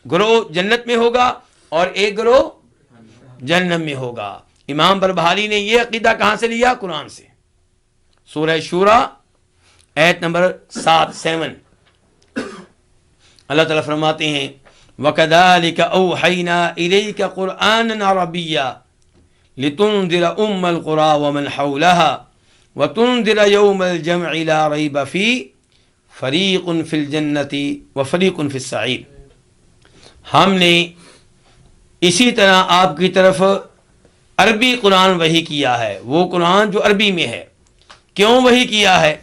گروہ جنت میں ہوگا اور ایک گروہ جہنم میں ہوگا. امام بربہاری نے یہ عقیدہ کہاں سے لیا؟ قرآن سے. سورہ شورى آیت نمبر 7 اللہ تعالیٰ فرماتے ہیں وَكَذَلِكَ أَوْحَيْنَا إِلَيْكَ قُرْآنًا عَرَبِيًّا لِتُنذِرَ أُمَّ الْقُرَىٰ وَمَنْ حَوْلَهَا وَتُنذِرَ يَوْمَ الْجَمْعِ لَا رَيْبَ فِيهِ فَرِيقٌ فِي الْجَنَّةِ وَفَرِيقٌ فِي السَّعِيرِ. ہم نے اسی طرح آپ کی طرف عربی قرآن وحی کیا ہے، وہ قرآن جو عربی میں ہے. کیوں وحی کیا ہے؟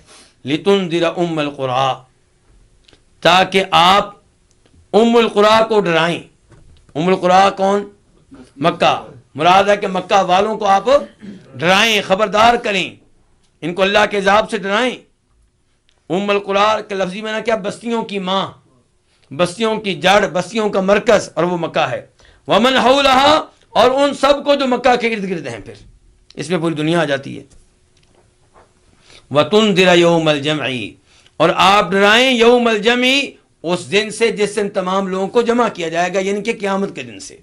لِتُنذِرَ أُمَّ الْقُرَىٰ، تاکہ آپ ام القریٰ کو ڈرائیں. ام القریٰ کون؟ مکہ. مراد ہے کہ مکہ والوں کو آپ ڈرائیں، خبردار کریں، ان کو اللہ کے عذاب سے ڈرائیں. ام القریٰ کے لفظی معنی کیا؟ بستیوں کی ماں، بستیوں کی جڑ، بستیوں کا مرکز، اور وہ مکہ ہے. ومن حولها، اور ان سب کو جو مکہ کے ارد گرد ہیں. پھر اس میں پوری دنیا آ جاتی ہے. وتنذر یوم الجمع، اور آپ ڈرائیں یوم الجمع، اس دن سے جس دن تمام لوگوں کو جمع کیا جائے گا، یعنی کہ قیامت کے دن سے.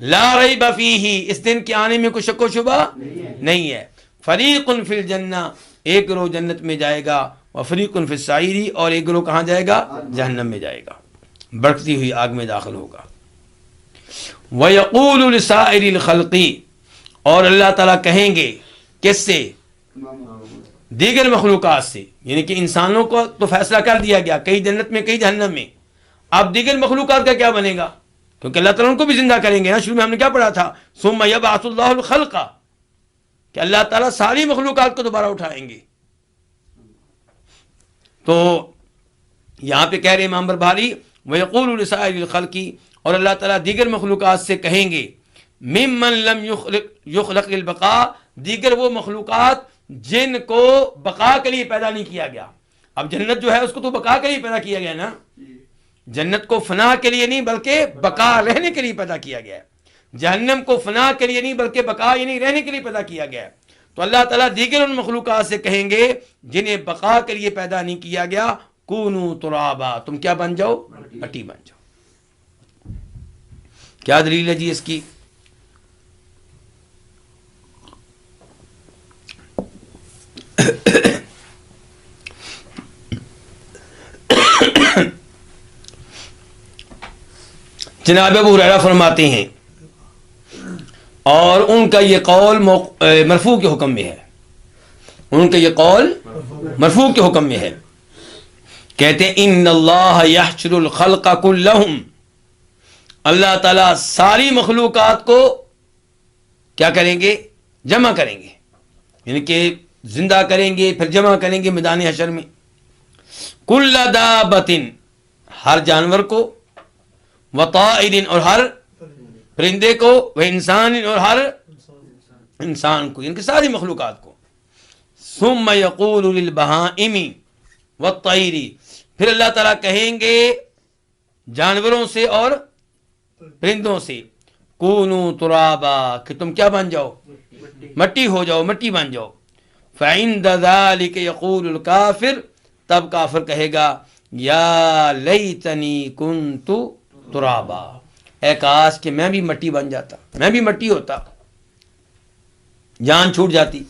لا ریب فیہ، اس دن کے آنے میں کوئی شک و شبہ نہیں ہے. فریق فی الجنہ، ایک گروہ جنت میں جائے گا، وفریق فی السعیر، اور ایک گروہ کہاں جائے گا؟ جہنم میں جائے گا، بڑھتی ہوئی آگ میں داخل ہوگا. وَيَقُولُ لِسَائِرِ الْخَلْقِ، اور اللہ تعالیٰ کہیں گے کس سے؟ دیگر مخلوقات سے. یعنی کہ انسانوں کو تو فیصلہ کر دیا گیا، کئی جنت میں کئی جہنم میں. اب دیگر مخلوقات کا کیا بنے گا؟ کیونکہ اللہ تعالیٰ ان کو بھی زندہ کریں گے نا. شروع میں ہم نے کیا پڑھا تھا؟ ثُمَّ يَبْعَثُ اللَّهُ الْخَلْقَ، کہ اللہ تعالیٰ ساری مخلوقات کو دوبارہ اٹھائیں گے. تو یہاں پہ کہہ رہے امام بربہاری وَيَقُولُ لِسَائِرِ الْخَلْقِ، اور اللہ تعالیٰ دیگر مخلوقات سے کہیں گے مِمَّن لَمْ يُخْلَقْ لِلْبَقَاءِ، دیگر وہ مخلوقات جن کو بقا کے لیے پیدا نہیں کیا گیا. اب جنت جو ہے اس کو تو بقا کے لیے پیدا کیا گیا نا. جنت کو فنا کے لیے نہیں بلکہ بقا رہنے کے لیے پیدا کیا گیا ہے. جہنم کو فنا کے لیے نہیں بلکہ بقا یعنی رہنے کے لیے پیدا کیا گیا ہے. تو اللہ تعالیٰ دیگر ان مخلوقات سے کہیں گے جنہیں بقا کے لیے پیدا نہیں کیا گیا، کونو ترابا، تم کیا بن جاؤ؟ مٹی بن جاؤ. کیا دلیل ہے جی اس کی؟ جناب ابو ہریرہ فرماتے ہیں، اور ان کا یہ قول مرفوع کے حکم میں ہے. ان کا یہ قول مرفوع کے حکم میں ہے. کہتے ہیں ان اللہ یحشر الخلق کلہم، اللہ تعالیٰ ساری مخلوقات کو کیا کریں گے؟ جمع کریں گے. یعنی کہ زندہ کریں گے، پھر جمع کریں گے میدان حشر میں. کل دابۃ، ہر جانور کو، وطائر، اور ہر پرندے کو، وہ انسان، اور ہر انسان کو، یعنی کہ ساری مخلوقات کو. ثم یقول للبہائم والطیر، پھر اللہ تعالیٰ کہیں گے جانوروں سے اور پرندوں سے کونو ترابا، کہ تم کیا بن جاؤ؟ مٹی ہو جاؤ، مٹی بن جاؤ. فعند ذلک یقول الکافر، تب کافر کہے گا یا لیتنی کنت ترابا، اے کاش کہ میں بھی مٹی بن جاتا، میں بھی مٹی ہوتا، جان چھوٹ جاتی۔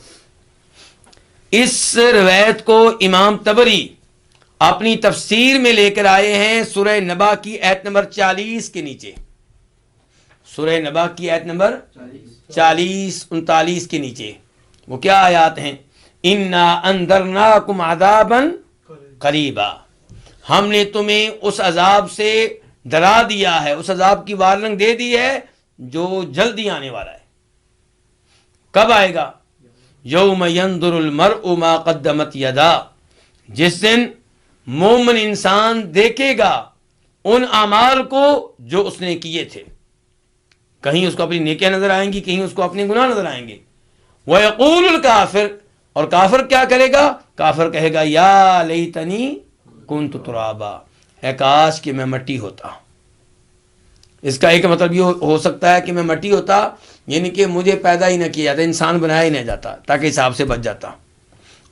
اس روایت کو امام طبری اپنی تفسیر میں لے کر آئے ہیں سورہ نبا کی آیت نمبر 40 کے نیچے، سورہ نبا کی آیت نمبر 40 39 کے نیچے۔ وہ کیا آیات ہیں؟ انا انذرناکم عذابا قریبا، ہم نے تمہیں اس عذاب سے ڈرا دیا ہے، اس عذاب کی وارننگ دے دی ہے جو جلدی آنے والا ہے۔ کب آئے گا؟ یوم ینظر المرء ما قدمت یدا، جس دن مومن انسان دیکھے گا ان اعمال کو جو اس نے کیے تھے، کہیں اس کو اپنی نیکیاں نظر آئیں گی، کہیں اس کو اپنے گناہ نظر آئیں گے۔ وَيَقُولُ الْكَافِرُ، اور کافر کیا کرے گا؟ کافر کہے گا یا لیتنی کنت ترابا، اے کاش کہ میں مٹی ہوتا۔ اس کا ایک مطلب یہ ہو سکتا ہے کہ میں مٹی ہوتا، یعنی کہ مجھے پیدا ہی نہ کیا جاتا، انسان بنایا ہی نہ جاتا تاکہ حساب سے بچ جاتا،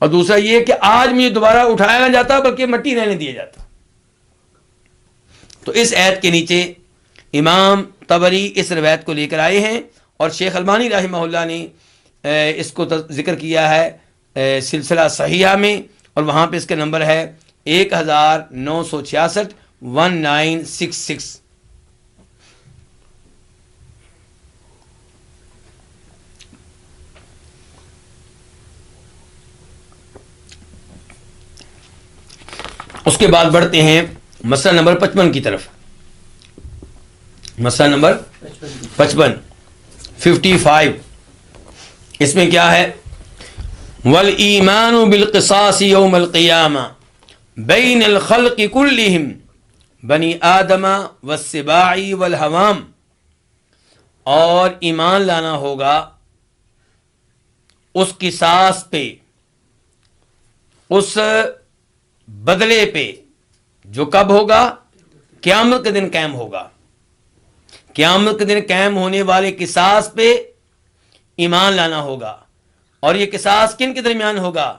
اور دوسرا یہ کہ آج مجھے دوبارہ اٹھایا نہ جاتا بلکہ مٹی رہنے دیا جاتا۔ تو اس آیت کے نیچے امام طبری اس روایت کو لے کر آئے ہیں، اور شیخ البانی رحمہ اللہ نے اس کو ذکر کیا ہے سلسلہ صحیحہ میں، اور وہاں پہ اس کا نمبر ہے 1966 1966۔ اس کے بعد بڑھتے ہیں مسئلہ نمبر 55 کی طرف۔ مسئلہ نمبر 55 اس میں کیا ہے؟ وَالْإِيمَانُ بِالْقِصَاصِ يَوْمَ الْقِيَامَةِ بَيْنَ الْخَلْقِ كُلِّهِمْ بنی آدم والسباع والحوام، اور ایمان لانا ہوگا اس قصاص پہ، اس بدلے پہ جو کب ہوگا؟ قیامت کے دن قائم ہوگا۔ قیامت کے دن قائم ہونے والے قصاص پہ ایمان لانا ہوگا، اور یہ قصاص کن کے درمیان ہوگا؟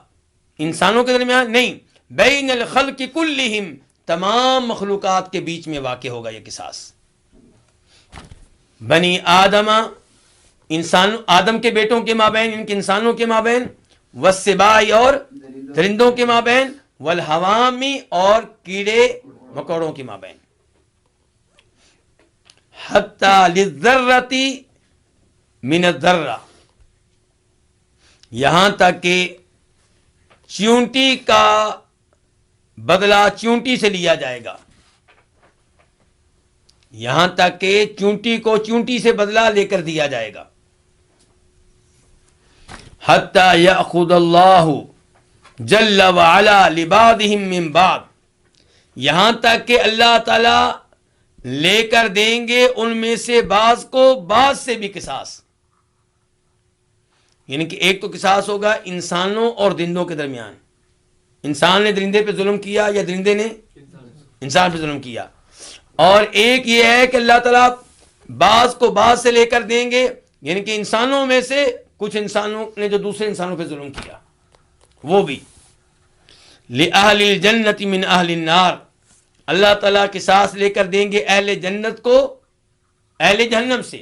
انسانوں کے درمیان نہیں، بین الخلق کلہم، تمام مخلوقات کے بیچ میں واقع ہوگا یہ قصاص۔ بنی آدم، انسان آدم کے بیٹوں کے مابین، ان کے انسانوں کے مابین، والسباع، اور درندوں کے مابین، والحوامی، اور کیڑے مکوڑوں کے مابین، حتی للذرۃ من الذرہ، یہاں تک کہ چیونٹی کا بدلہ چیونٹی سے لیا جائے گا، یہاں تک کہ چیونٹی کو چیونٹی سے بدلہ لے کر دیا جائے گا۔ حتی یأخذ اللہ جل وعلا لبعضهم من بعض، یہاں تک کہ اللہ تعالی لے کر دیں گے ان میں سے بعض کو بعض سے بھی قصاص، یعنی کہ ایک تو قصاص ہوگا انسانوں اور درندوں کے درمیان، انسان نے درندے پہ ظلم کیا یا درندے نے انسان پہ ظلم کیا، اور ایک یہ ہے کہ اللہ تعالیٰ بعض کو بعض سے لے کر دیں گے، یعنی کہ انسانوں میں سے کچھ انسانوں نے جو دوسرے انسانوں پہ ظلم کیا وہ بھی۔ لِأَهْلِ الْجَنَّةِ مِنْ أَهْلِ النَّارِ، اللہ تعالیٰ قصاص لے کر دیں گے اہل جنت کو اہل جہنم سے،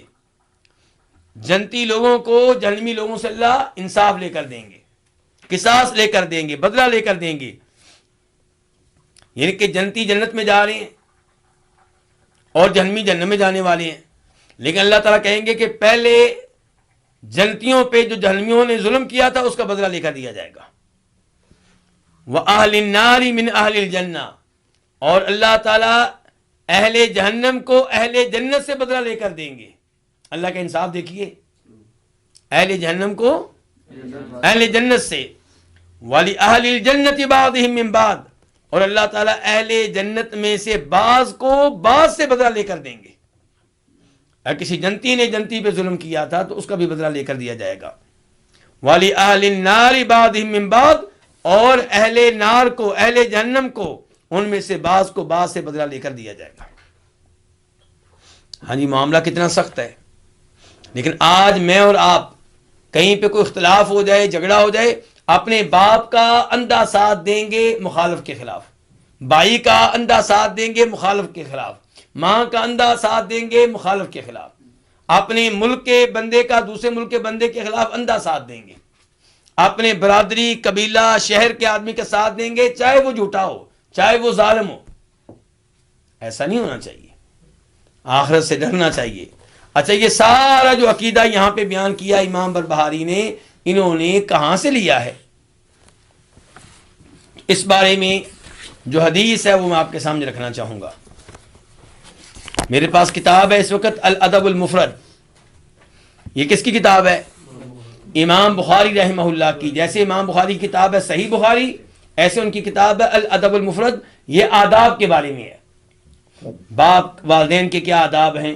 جنتی لوگوں کو جہنمی لوگوں سے اللہ انصاف لے کر دیں گے، قصاص لے کر دیں گے، بدلہ لے کر دیں گے، یعنی کہ جنتی جنت میں جا رہے ہیں اور جہنمی جہنم میں جانے والے ہیں، لیکن اللہ تعالیٰ کہیں گے کہ پہلے جنتیوں پہ جو جہنمیوں نے ظلم کیا تھا اس کا بدلہ لے کر دیا جائے گا۔ وَأَهْلِ النَّارِ مِنْ أَهْلِ الْجَنَّةِ، اور اللہ تعالیٰ اہل جہنم کو اہل جنت سے بدلہ لے کر دیں گے۔ اللہ کا انصاف دیکھیے، اہل جہنم کو اہل جنت سے، وَلِأَهْلِ الْجَنَّةِ بَعْضِهِمْ مِنْ بَعْضٍ، اور اللہ تعالیٰ اہل جنت میں سے بعض کو بعض سے بدلہ لے کر دیں گے۔ اگر کسی جنتی نے جنتی پہ ظلم کیا تھا تو اس کا بھی بدلہ لے کر دیا جائے گا۔ وَلِأَهْلِ النَّارِ بَعْضِهِمْ مِنْ بَعْضٍ، اور اہل نار کو اہل جہنم کو ان میں سے بعض کو بعض سے بدلہ لے کر دیا جائے گا۔ ہاں جی، معاملہ کتنا سخت ہے، لیکن آج میں اور آپ کہیں پہ کوئی اختلاف ہو جائے، جھگڑا ہو جائے، اپنے باپ کا اندھا ساتھ دیں گے مخالف کے خلاف، بھائی کا اندھا ساتھ دیں گے مخالف کے خلاف، ماں کا اندھا ساتھ دیں گے مخالف کے خلاف، اپنے ملک کے بندے کا دوسرے ملک کے بندے کے خلاف اندھا ساتھ دیں گے، اپنے برادری قبیلہ شہر کے آدمی کے ساتھ دیں گے، چاہے وہ جھوٹا ہو چاہے وہ ظالم ہو. ایسا نہیں ہونا چاہیے، آخرت سے ڈرنا چاہیے. اچھا، یہ سارا جو عقیدہ یہاں پہ بیان کیا امام بربہاری نے، انہوں نے کہاں سے لیا ہے؟ اس بارے میں جو حدیث ہے وہ میں آپ کے سامنے رکھنا چاہوں گا. میرے پاس کتاب ہے اس وقت الادب المفرد. یہ کس کی کتاب ہے؟ امام بخاری رحمہ اللہ کی. جیسے امام بخاری کی کتاب ہے صحیح بخاری، ایسے ان کی کتاب ہے الادب المفرد. یہ آداب کے بارے میں ہے، باپ والدین کے کیا آداب ہیں،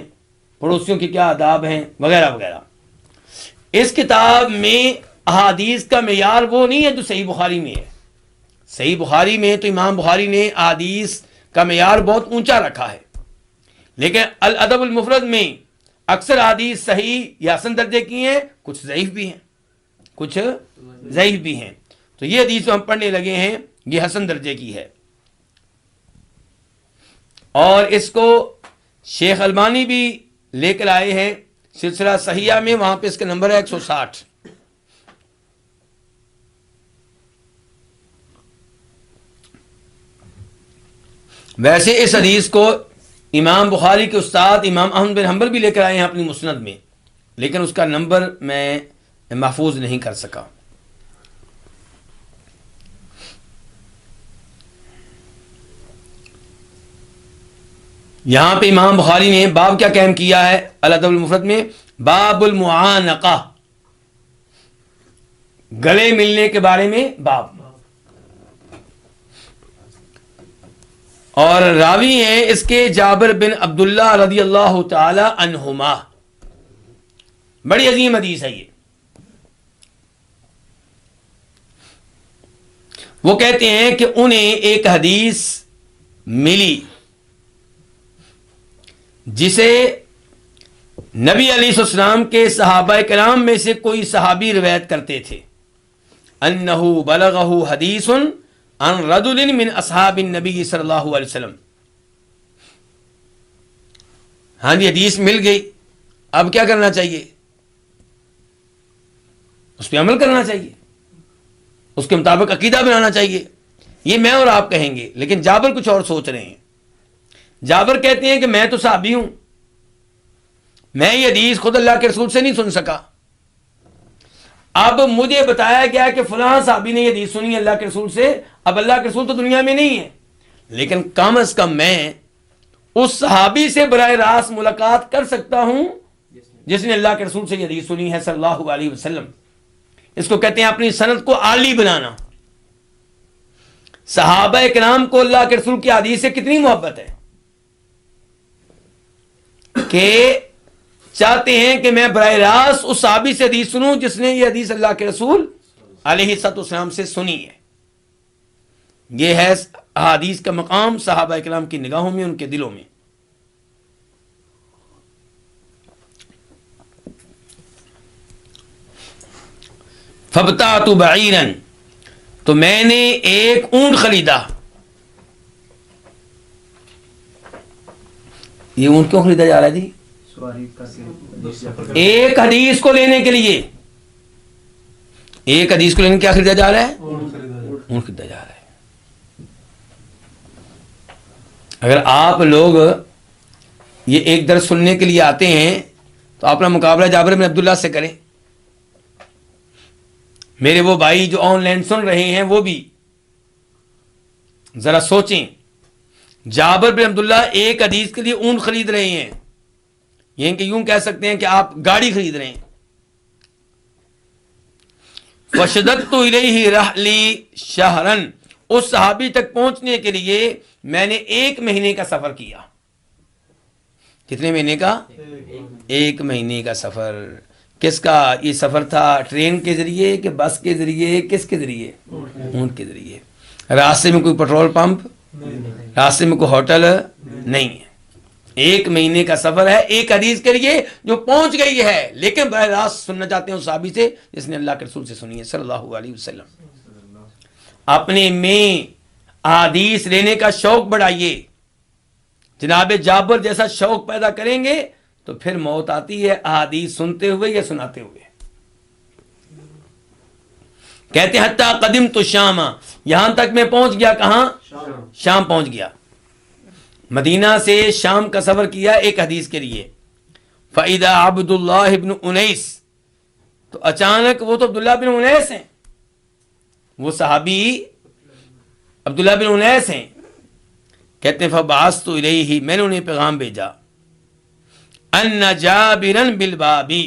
پڑوسیوں کے کیا آداب ہیں، وغیرہ وغیرہ. اس کتاب میں احادیث کا معیار وہ نہیں ہے جو صحیح بخاری میں ہے. صحیح بخاری میں تو امام بخاری نے احادیث کا معیار بہت اونچا رکھا ہے، لیکن الادب المفرد میں اکثر احادیث صحیح یا حسن درجے کی ہیں، کچھ ضعیف بھی ہیں، کچھ ضعیف بھی ہیں. تو یہ حدیث جو ہم پڑھنے لگے ہیں یہ حسن درجے کی ہے، اور اس کو شیخ البانی بھی لے کر آئے ہیں سلسلہ صحیحہ میں، وہاں پہ اس کا نمبر ہے 160. ویسے اس حدیث کو امام بخاری کے استاد امام احمد بن حنبل بھی لے کر آئے ہیں اپنی مسند میں، لیکن اس کا نمبر میں محفوظ نہیں کر سکا. یہاں پہ امام بخاری نے باب کیا قائم کیا ہے الادب المفرد میں؟ باب المعانقہ، گلے ملنے کے بارے میں باب. اور راوی ہیں اس کے جابر بن عبداللہ رضی اللہ تعالی عنہما. بڑی عظیم حدیث ہے یہ. وہ کہتے ہیں کہ انہیں ایک حدیث ملی جسے نبی علیہ السلام کے صحابہ کرام میں سے کوئی صحابی روایت کرتے تھے، انہو بلغہ حدیث عن رجل من اصحاب النبی صلی اللہ علیہ وسلم. ہاں جی، حدیث مل گئی، اب کیا کرنا چاہیے؟ اس پہ عمل کرنا چاہیے، اس کے مطابق عقیدہ بنانا چاہیے. یہ میں اور آپ کہیں گے، لیکن جابر کچھ اور سوچ رہے ہیں. جابر کہتے ہیں کہ میں تو صحابی ہوں، میں یہ حدیث خود اللہ کے رسول سے نہیں سن سکا. اب مجھے بتایا گیا کہ فلاں صحابی نے یہ حدیث سنی اللہ کے رسول سے. اب اللہ کے رسول تو دنیا میں نہیں ہے، لیکن کم از کم میں اس صحابی سے براہ راست ملاقات کر سکتا ہوں جس نے اللہ کے رسول سے یہ حدیث سنی ہے صلی اللہ علیہ وسلم. اس کو کہتے ہیں اپنی سند کو عالی بنانا. صحابہ کرام کو اللہ کے رسول کی حدیث سے کتنی محبت ہے کہ چاہتے ہیں کہ میں براہ راست اس صحابی سے حدیث سنوں جس نے یہ حدیث اللہ کے رسول علیہ السلام سے سنی ہے. یہ ہے احادیث کا مقام صحابہ کرام کی نگاہوں میں، ان کے دلوں میں. فبتعت بعیرا، تو میں نے ایک اونٹ خریدا. یہ اونٹ کیوں خریدا جا رہا ہے جی؟ ایک حدیث کو لینے کے لیے، ایک حدیث کو لینے کیا خریدا جا رہا ہے؟ اونٹ خریدا جا رہا ہے. اگر آپ لوگ یہ ایک درس سننے کے لیے آتے ہیں تو اپنا مقابلہ جابر بن عبداللہ سے کریں. میرے وہ بھائی جو آن لائن سن رہے ہیں وہ بھی ذرا سوچیں. جابر بن عبداللہ ایک حدیث کے لیے اونٹ خرید رہے ہیں، یہ کہ یوں کہہ سکتے ہیں کہ آپ گاڑی خرید رہے ہیں. فشددت الیہ رحلی شہرا، اس صحابی تک پہنچنے کے لیے میں نے 1 مہینے کا سفر کیا. کتنے مہینے کا؟ 1 مہینے کا سفر. کس کا یہ سفر تھا؟ ٹرین کے ذریعے کہ بس کے ذریعے؟ کس کے ذریعے؟ اونٹ کے ذریعے. راستے میں کوئی پیٹرول پمپ، راستے میں کوئی ہوٹل نہیں ہے. 1 مہینے کا سفر ہے ایک حدیث کے لیے جو پہنچ گئی ہے، لیکن براہ راست سننا چاہتے ہیں اس صحابی سے جس نے اللہ کے رسول سے سنی ہے صلی اللہ علیہ وسلم. اپنے میں احادیث لینے کا شوق بڑھائیے. جناب جابر جیسا شوق پیدا کریں گے تو پھر موت آتی ہے احادیث سنتے ہوئے یا سناتے ہوئے. کہتے ہیں حتیٰ قدمت الشام، یہاں تک میں پہنچ گیا. کہاں؟ شام پہنچ گیا. مدینہ سے شام کا سفر کیا ایک حدیث کے لیے. فَإِذَا عَبْدُ اللَّهِ بْنُ أُنَيْسٍ، تو اچانک وہ تو عبداللہ بن انیس ہیں، وہ صحابی عبداللہ بن انیس ہیں. کہتے ہیں فَبَعَثْتُ إِلَيْهِ، میں نے انہیں پیغام بھیجا، أَنَّ جَابِرًا بِالْبَابِ،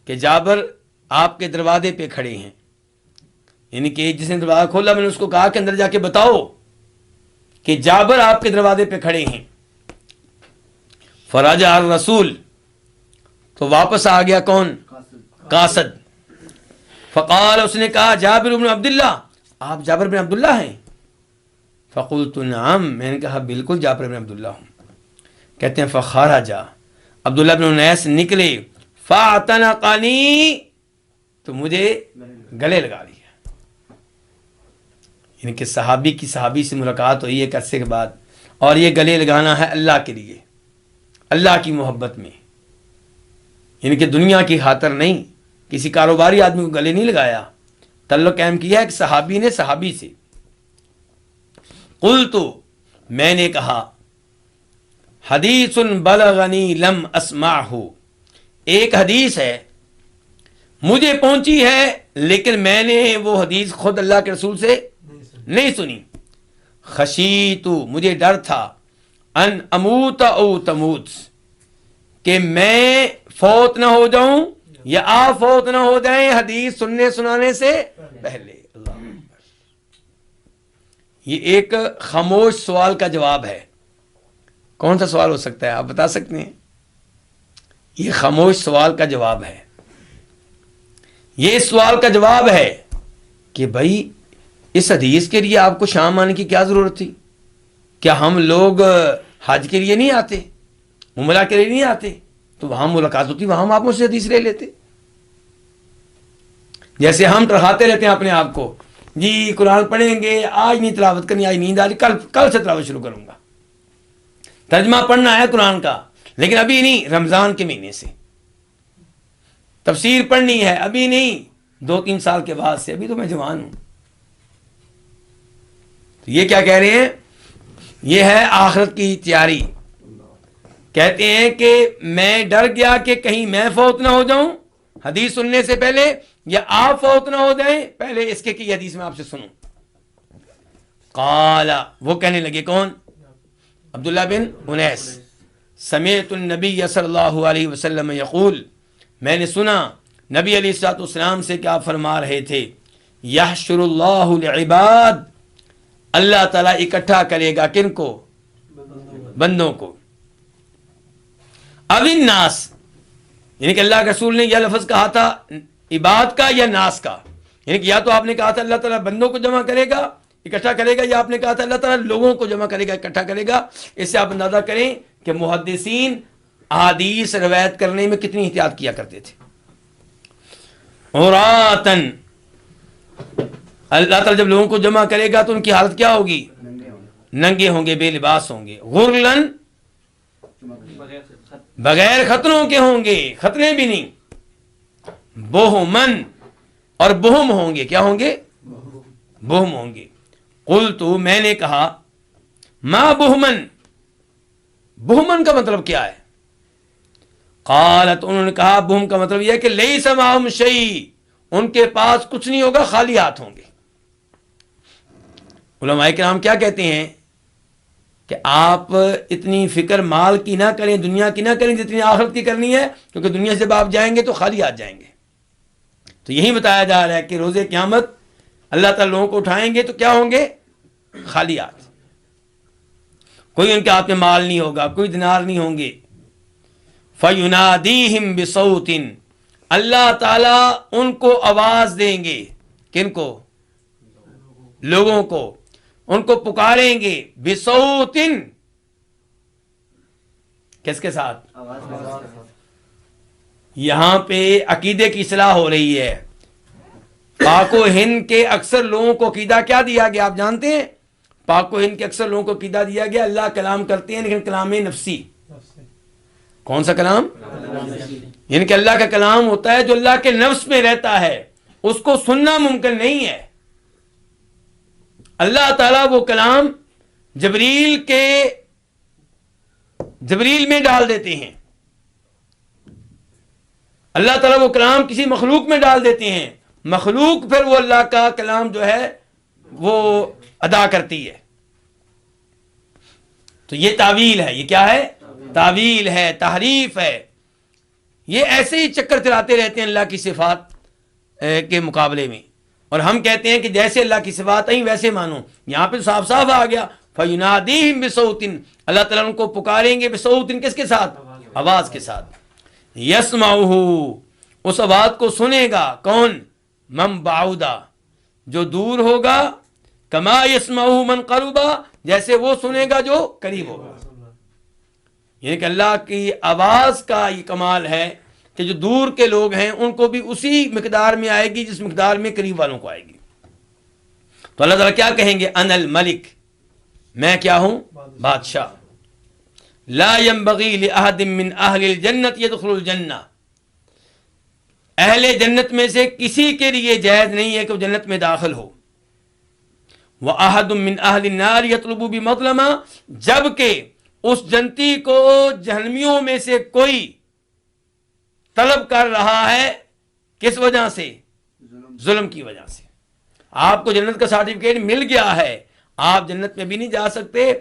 کہ جابر آپ کے دروازے پہ کھڑے ہیں. یعنی کہ جس نے دروازہ کھولا میں نے اس کو کہا کہ اندر جا کے بتاؤ کہ جابر آپ کے دروازے پہ کھڑے ہیں. فرجع الرسول، تو واپس آ گیا کون؟ قاصد. فقال، اس نے کہا جابر بن عبداللہ، آپ جابر بن عبداللہ ہیں؟ فقلت نعم، میں نے کہا بالکل جابر بن عبداللہ ہوں. کہتے ہیں فخرج، عبداللہ بن انیس نکلے، فاعتنقنی، تو مجھے گلے لگا لیا. یعنی کہ صحابی کی صحابی سے ملاقات ہوئی ایک عرصے کے بعد، اور یہ گلے لگانا ہے اللہ کے لیے، اللہ کی محبت میں. یعنی کہ دنیا کی خاطر نہیں، کسی کاروباری آدمی کو گلے نہیں لگایا، تعلق قائم کیا ہے کہ صحابی نے صحابی سے. قلت، میں نے کہا، حدیث بلغنی لم اسمعہ، ایک حدیث ہے مجھے پہنچی ہے لیکن میں نے وہ حدیث خود اللہ کے رسول سے نہیں سنی. خشیت، مجھے ڈر تھا، ان اموت او تموت، کہ میں فوت نہ ہو جاؤں یا آپ فوت نہ ہو جائیں حدیث سننے سنانے سے پہلے. اللہ اکبر. یہ ایک خاموش سوال کا جواب ہے. کون سا سوال ہو سکتا ہے؟ آپ بتا سکتے ہیں؟ یہ خاموش سوال کا جواب ہے. یہ اس سوال کا جواب ہے کہ بھائی اس حدیث کے لیے آپ کو شام آنے کی کیا ضرورت تھی؟ کیا ہم لوگ حج کے لیے نہیں آتے، عمرہ کے لیے نہیں آتے؟ تو وہاں ملاقات ہوتی، وہاں ہم آپ سے حدیث لے لیتے. جیسے ہم ٹرہاتے رہتے ہیں اپنے آپ کو، جی قرآن پڑھیں گے، آج نہیں تلاوت کرنی، آج نیند آ رہی، کل سے تلاوت شروع کروں گا. ترجمہ پڑھنا ہے قرآن کا لیکن ابھی نہیں، رمضان کے مہینے سے. تفسیر پڑھنی ہے ابھی نہیں، 2-3 سال کے بعد سے، ابھی تو میں جوان ہوں. تو یہ کیا کہہ رہے ہیں؟ یہ ہے آخرت کی تیاری. کہتے ہیں کہ میں ڈر گیا کہ کہیں میں فوت نہ ہو جاؤں حدیث سننے سے پہلے، یا آپ فوت نہ ہو جائیں پہلے اس کے کہ یہ حدیث میں آپ سے سنوں. قال، وہ کہنے لگے، کون؟ عبداللہ بن انیس. سمعت النبی صلی اللہ علیہ وسلم یقول، میں نے سنا نبی علیہ الصلوۃ والسلام سے کیا فرما رہے تھے، یحشر اللہ العباد، اللہ تعالیٰ اکٹھا کرے گا کن کو؟ بندوں کو. اب الناس، یعنی کہ اللہ کے رسول نے یہ لفظ کہا تھا عباد کا یا ناس کا، یعنی کہ یا تو آپ نے کہا تھا اللہ تعالیٰ بندوں کو جمع کرے گا اکٹھا کرے گا، یا آپ نے کہا تھا اللہ تعالیٰ لوگوں کو جمع کرے گا اکٹھا کرے گا. اس سے آپ اندازہ کریں کہ محدثین احادیث روایت کرنے میں کتنی احتیاط کیا کرتے تھے. عوراتن، اللہ تعالیٰ جب لوگوں کو جمع کرے گا تو ان کی حالت کیا ہوگی؟ ننگے ہوں گے، بے لباس ہوں گے. غرلن، بغیر ختنوں کے ہوں گے، ختنے بھی نہیں. بہمن، اور بہم ہوں گے. کیا ہوں گے؟ بہم ہوں گے. قلت، میں نے کہا، ما بہمن، بہمن کا مطلب کیا ہے؟ قالت، انہوں نے کہا بہم کا مطلب یہ ہے کہ لیس معہم شیء، ان کے پاس کچھ نہیں ہوگا، خالی ہاتھ ہوں گے. علماء کرام کیا کہتے ہیں کہ آپ اتنی فکر مال کی نہ کریں، دنیا کی نہ کریں جتنی آخرت کی کرنی ہے، کیونکہ دنیا سے جب آپ جائیں گے تو خالی ہاتھ جائیں گے. تو یہی بتایا جا رہا ہے کہ روز قیامت اللہ تعالیٰ لوگوں کو اٹھائیں گے تو کیا ہوں گے؟ خالی ہاتھ. کوئی ان کے ہاتھ میں مال نہیں ہوگا، کوئی دینار نہیں ہوں گے. فَيُنَادِيهِمْ بِصَوْتٍ، اللہ تعالیٰ ان کو آواز دیں گے. کن کو؟ لوگوں کو. ان کو پکاریں گے. بِصَوْتٍ، کس کے ساتھ؟ یہاں پہ عقیدے کی اصلاح ہو رہی ہے. پاک و ہند کے اکثر لوگوں کو عقیدہ کیا دیا گیا آپ جانتے ہیں؟ پاک و ہند کے اکثر لوگوں کو عقیدہ دیا گیا اللہ کلام کرتے ہیں لیکن کلام نفسی. کون سا کلام؟ یعنی کہ اللہ کا کلام ہوتا ہے جو اللہ کے نفس میں رہتا ہے, اس کو سننا ممکن نہیں ہے. اللہ تعالیٰ وہ کلام جبریل میں ڈال دیتے ہیں. اللہ تعالیٰ وہ کلام کسی مخلوق میں ڈال دیتے ہیں, مخلوق پھر وہ اللہ کا کلام جو ہے وہ ادا کرتی ہے. تو یہ تعویل ہے. یہ کیا ہے؟ تعویل ہے, تحریف ہے. یہ ایسے ہی چکر چلاتے رہتے ہیں اللہ کی صفات کے مقابلے میں, اور ہم کہتے ہیں کہ جیسے اللہ کی صفات ہیں ویسے مانو. یہاں پہ صاف صاف آ گیا فَيُنَادِيهِمْ بِصَوْتٍ, اللہ تعالیٰ ان کو پکاریں گے بِصَوْتٍ, کس کے ساتھ؟ آواز کے ساتھ. يَسْمَعُهُ, اس آواز کو سنے گا کون؟ مَن بَعُدَ, جو دور ہوگا, کما يَسْمَعُهُ مَن قَرُبَ, جیسے وہ سنے گا جو قریب ہوگا. یعنی کہ اللہ کی آواز کا یہ کمال ہے کہ جو دور کے لوگ ہیں ان کو بھی اسی مقدار میں آئے گی جس مقدار میں قریب والوں کو آئے گی. تو اللہ تعالیٰ کیا کہیں گے؟ انا الملک, میں کیا ہوں؟ بادشاہ. لا ينبغي لأحد من اہل الجنت يدخل الجنہ, اہل جنت میں سے کسی کے لیے جائز نہیں ہے کہ وہ جنت میں داخل ہو. وَأَحَدٌ مِّنْ أَهْلِ النَّارِ يَطْلُبُ بِمَظْلَمَةٍ, جبکہ اس جنتی کو جہنمیوں میں سے کوئی طلب کر رہا ہے, کس وجہ سے؟ ظلم کی وجہ سے. آپ کو جنت کا سرٹیفکیٹ مل گیا ہے, آپ جنت میں بھی نہیں جا سکتے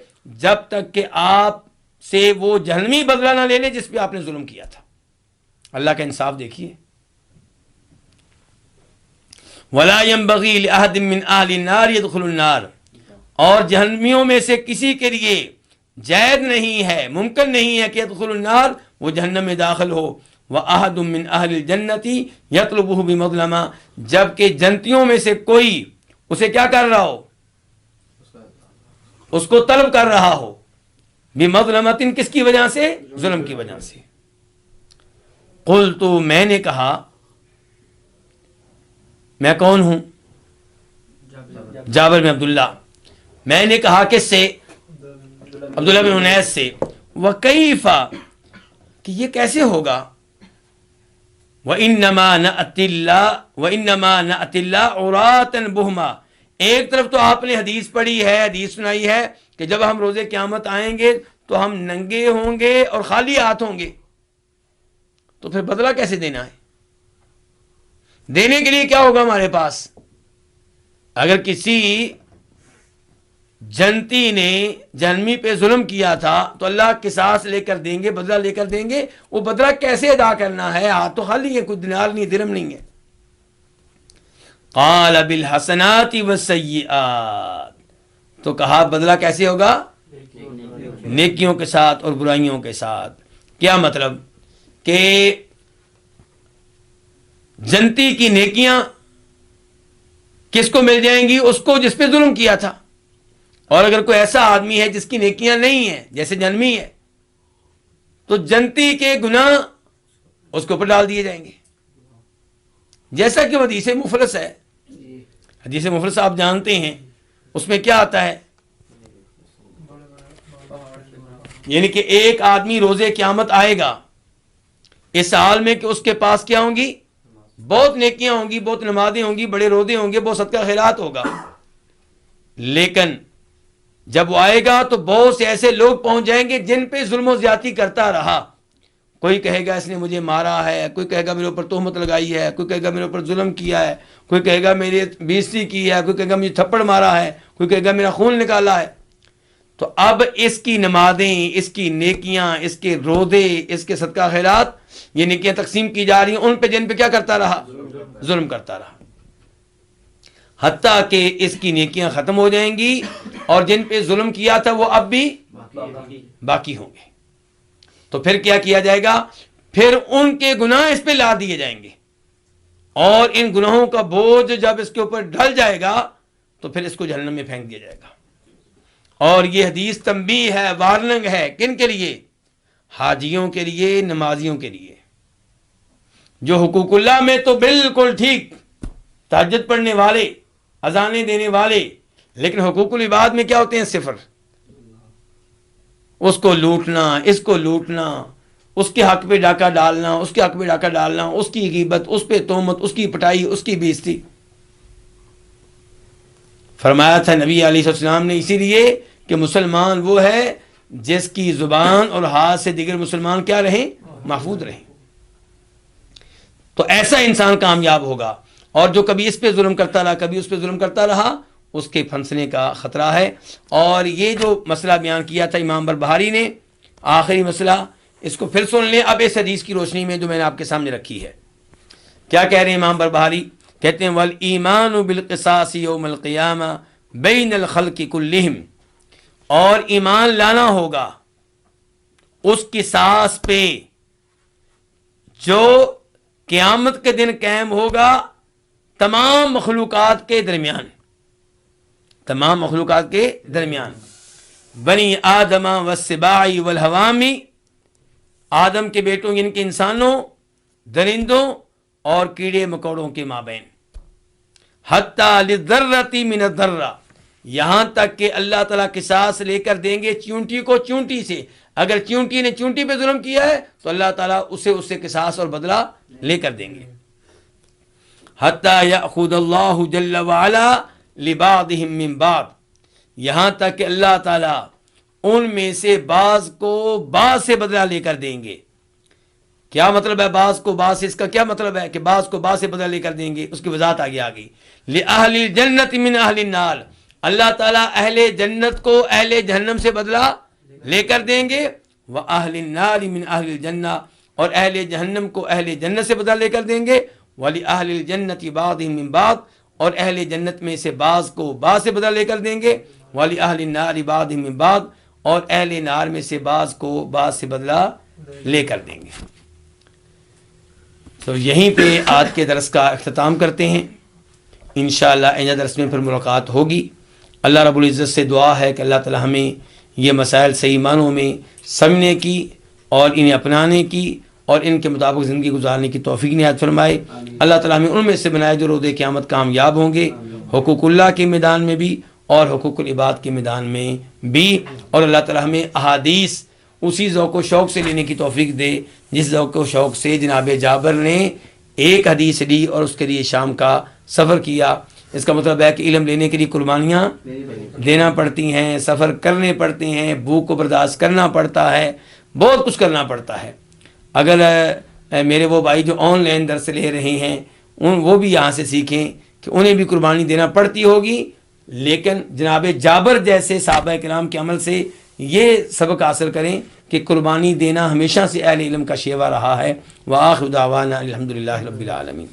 جب تک کہ آپ سے وہ جہنمی بدلہ نہ لے لے جس پہ آپ نے ظلم کیا تھا. اللہ کا انصاف دیکھیے. وَلَا يَنبَغِي لِأَحَدٍ مِّنْ أَهْلِ النَّارِ يَدْخُلُ النَّارِ, اور جہنمیوں میں سے کسی کے لیے جائز نہیں ہے, ممکن نہیں ہے کہ يدخل النار, وہ جہنم میں داخل ہو. وَأَحَدٌ مِّنْ أَهْلِ الْجَنَّةِ يَطْلُبُهُ بِمَظْلَمَةٍ, جبکہ جنتیوں میں سے کوئی اسے کیا کر رہا ہو؟ اس کو طلب کر رہا ہو. بِمَظْلَمَةٍ, کس کی وجہ سے؟ ظلم کی وجہ سے. قُلْتُ, میں نے کہا, میں کون ہوں؟ جابر بن عبداللہ. میں نے کہا کس سے؟ عبداللہ بن انیس سے. وَكَيْفَ, کہ یہ کیسے ہوگا؟ وَإِنَّمَا نَأْتِ اللَّهَ عُرَاةً بُهْمًا, ایک طرف تو آپ نے حدیث پڑھی ہے, حدیث سنائی ہے کہ جب ہم روز قیامت آئیں گے تو ہم ننگے ہوں گے اور خالی ہاتھ ہوں گے. تو پھر بدلہ کیسے دینا ہے؟ دینے کے لیے کیا ہوگا ہمارے پاس؟ اگر کسی جنتی نے جہنمی پہ ظلم کیا تھا تو اللہ قصاص لے کر دیں گے, بدلہ لے کر دیں گے. وہ بدلہ کیسے ادا کرنا ہے؟ ہاتھ تو خالی ہے, کوئی دینار نہیں, درہم نہیں ہے. قال بالحسنات والسیئات, تو کہا بدلہ کیسے ہوگا؟ نیکیوں کے ساتھ اور برائیوں کے ساتھ. کیا مطلب؟ کہ جنتی کی نیکیاں کس کو مل جائیں گی؟ اس کو جس پہ ظلم کیا تھا. اور اگر کوئی ایسا آدمی ہے جس کی نیکیاں نہیں ہیں, جیسے جہنمی ہے, تو جنتی کے گناہ اس کے اوپر ڈال دیے جائیں گے. جیسا کہ حدیث مفلس ہے, حدیث مفلس آپ جانتے ہیں, اس میں کیا آتا ہے؟ یعنی کہ ایک آدمی روز قیامت آئے گا اس حال میں کہ اس کے پاس کیا ہوں گی؟ بہت نیکیاں ہوں گی, بہت نمازیں ہوں گی, بڑے روزے ہوں گے, بہت صدقہ خیرات ہوگا. لیکن جب وہ آئے گا تو بہت سے ایسے لوگ پہنچ جائیں گے جن پہ ظلم و زیادتی کرتا رہا. کوئی کہے گا اس نے مجھے مارا ہے, کوئی کہے گا میرے اوپر تہمت لگائی ہے, کوئی کہے گا میرے اوپر ظلم کیا ہے, کوئی کہے گا میری بےعزتی کی ہے, کوئی کہے گا مجھے تھپڑ مارا ہے, کوئی کہے گا میرا خون نکالا ہے. تو اب اس کی نمازیں, اس کی نیکیاں, اس کے روزے, اس کے صدقہ خیرات, یہ نیکیاں تقسیم کی جا رہی ہیں ان پہ جن پہ کیا کرتا رہا؟ ظلم کرتا رہا. حتیٰ کہ اس کی نیکیاں ختم ہو جائیں گی اور جن پہ ظلم کیا تھا وہ اب بھی باقی ہوں گے. تو پھر کیا کیا جائے گا؟ پھر ان کے گناہ اس پہ لا دیے جائیں گے, اور ان گناہوں کا بوجھ جب اس کے اوپر ڈھل جائے گا تو پھر اس کو جہنم میں پھینک دیا جائے گا. اور یہ حدیث تنبیہ ہے, وارننگ ہے. کن کے لیے؟ حاجیوں کے لیے, نمازیوں کے لیے. جو حقوق اللہ میں تو بالکل ٹھیک, تہجد پڑھنے والے, اذانیں دینے والے, لیکن حقوق العباد میں کیا ہوتے ہیں؟ صفر. اس کو لوٹنا، اس کو لوٹنا، اس کے حق پہ ڈاکہ ڈالنا، اس کے حق پہ ڈاکہ ڈالنا، اس کی غیبت، اس پہ تہمت، اس کی پٹائی، اس کی بےزتی. فرمایا تھا نبی علیہ السلام نے اسی لیے کہ مسلمان وہ ہے جس کی زبان اور ہاتھ سے دیگر مسلمان کیا رہیں؟ محفوظ رہیں. تو ایسا انسان کامیاب ہوگا. اور جو کبھی اس پہ ظلم کرتا رہا، کبھی اس پہ ظلم کرتا رہا، اس کے پھنسنے کا خطرہ ہے. اور یہ جو مسئلہ بیان کیا تھا امام بربہاری نے، آخری مسئلہ، اس کو پھر سن لیں اب اس حدیث کی روشنی میں جو میں نے آپ کے سامنے رکھی ہے. کیا کہہ رہے ہیں امام بربہاری؟ کہتے ہیں وَالْإِيمَانُ بِالْقِصَاصِ يَوْمَ الْقِيَامَةِ بَيْنَ الْخَلْقِ كُلِّهِمْ، اور ایمان لانا ہوگا اس قصاص پہ جو قیامت کے دن قائم ہوگا تمام مخلوقات کے درمیان، تمام مخلوقات کے درمیان. بنی آدم والسباع والحوام، آدم کے بیٹوں یعنی کہ انسانوں، درندوں اور کیڑے مکوڑوں کے مابین. حتیٰ للذرۃ من الذرہ، یہاں تک کہ اللہ تعالیٰ قصاص لے کر دیں گے چونٹی کو چونٹی سے. اگر چونٹی نے چونٹی پہ ظلم کیا ہے تو اللہ تعالیٰ اس سے قصاص اور بدلہ لے کر دیں گے. حتیٰ یأخذ اللہ جل وعلا لبعضهم من بعض، یہاں تک کہ اللہ تعالیٰ ان میں سے بعض کو بعض سے بدلہ لے کر دیں گے. کیا مطلب ہے بعض کو بعض سے؟ اس کا کیا مطلب ہے کہ بعض کو بعض سے بدلہ لے کر دیں گے؟ اس کی وضاحت آگے آ گئی. لأہل الجنت من اہل النار، اللہ تعالیٰ اہل جنت کو اہل جہنم سے بدلہ لے کر دیں گے. وَأَهْلِ النَّارِ مِنْ أَهْلِ الْجَنَّةِ، اور اہل جہنم کو اہل جنت سے بدلہ لے کر دیں گے. وَلِأَهْلِ الْجَنَّةِ بَعْضِهِم مِّن بَعْضٍ، اور اہل جنت میں سے بعض کو بعض سے بدلہ لے کر دیں گے. وَلِأَهْلِ النَّارِ بَعْضِهِم مِّن بَعْضٍ، اور اہل نار میں سے بعض کو بعض سے بدلہ لے کر دیں گے. تو یہیں پہ آج کے درس کا اختتام کرتے ہیں. انشاءاللہ آئندہ درس میں پھر ملاقات ہوگی. اللہ رب العزت سے دعا ہے کہ اللہ تعالی ہمیں یہ مسائل صحیح معنوں میں سمجھنے کی اور انہیں اپنانے کی اور ان کے مطابق زندگی گزارنے کی توفیق عنایت فرمائے. اللہ تعالیٰ ہمیں ان میں سے بنائے جو روز قیامت کامیاب ہوں گے، حقوق اللہ کے میدان میں بھی اور حقوق العباد کے میدان میں بھی. اور اللہ تعالیٰ ہمیں احادیث اسی ذوق و شوق سے لینے کی توفیق دے جس ذوق و شوق سے جناب جابر نے ایک حدیث لی اور اس کے لیے شام کا سفر کیا. اس کا مطلب ہے کہ علم لینے کے لیے قربانیاں دینا پڑتی ہیں، سفر کرنے پڑتے ہیں، بھوک کو برداشت کرنا پڑتا ہے، بہت کچھ کرنا پڑتا ہے. اگر میرے وہ بھائی جو آن لائن درس لے رہے ہیں وہ بھی یہاں سے سیکھیں کہ انہیں بھی قربانی دینا پڑتی ہوگی، لیکن جناب جابر جیسے صحابہ کرام کے عمل سے یہ سبق حاصل کریں کہ قربانی دینا ہمیشہ سے اہل علم کا شیوا رہا ہے. وآخر دعوانا الحمدللہ رب العالمین.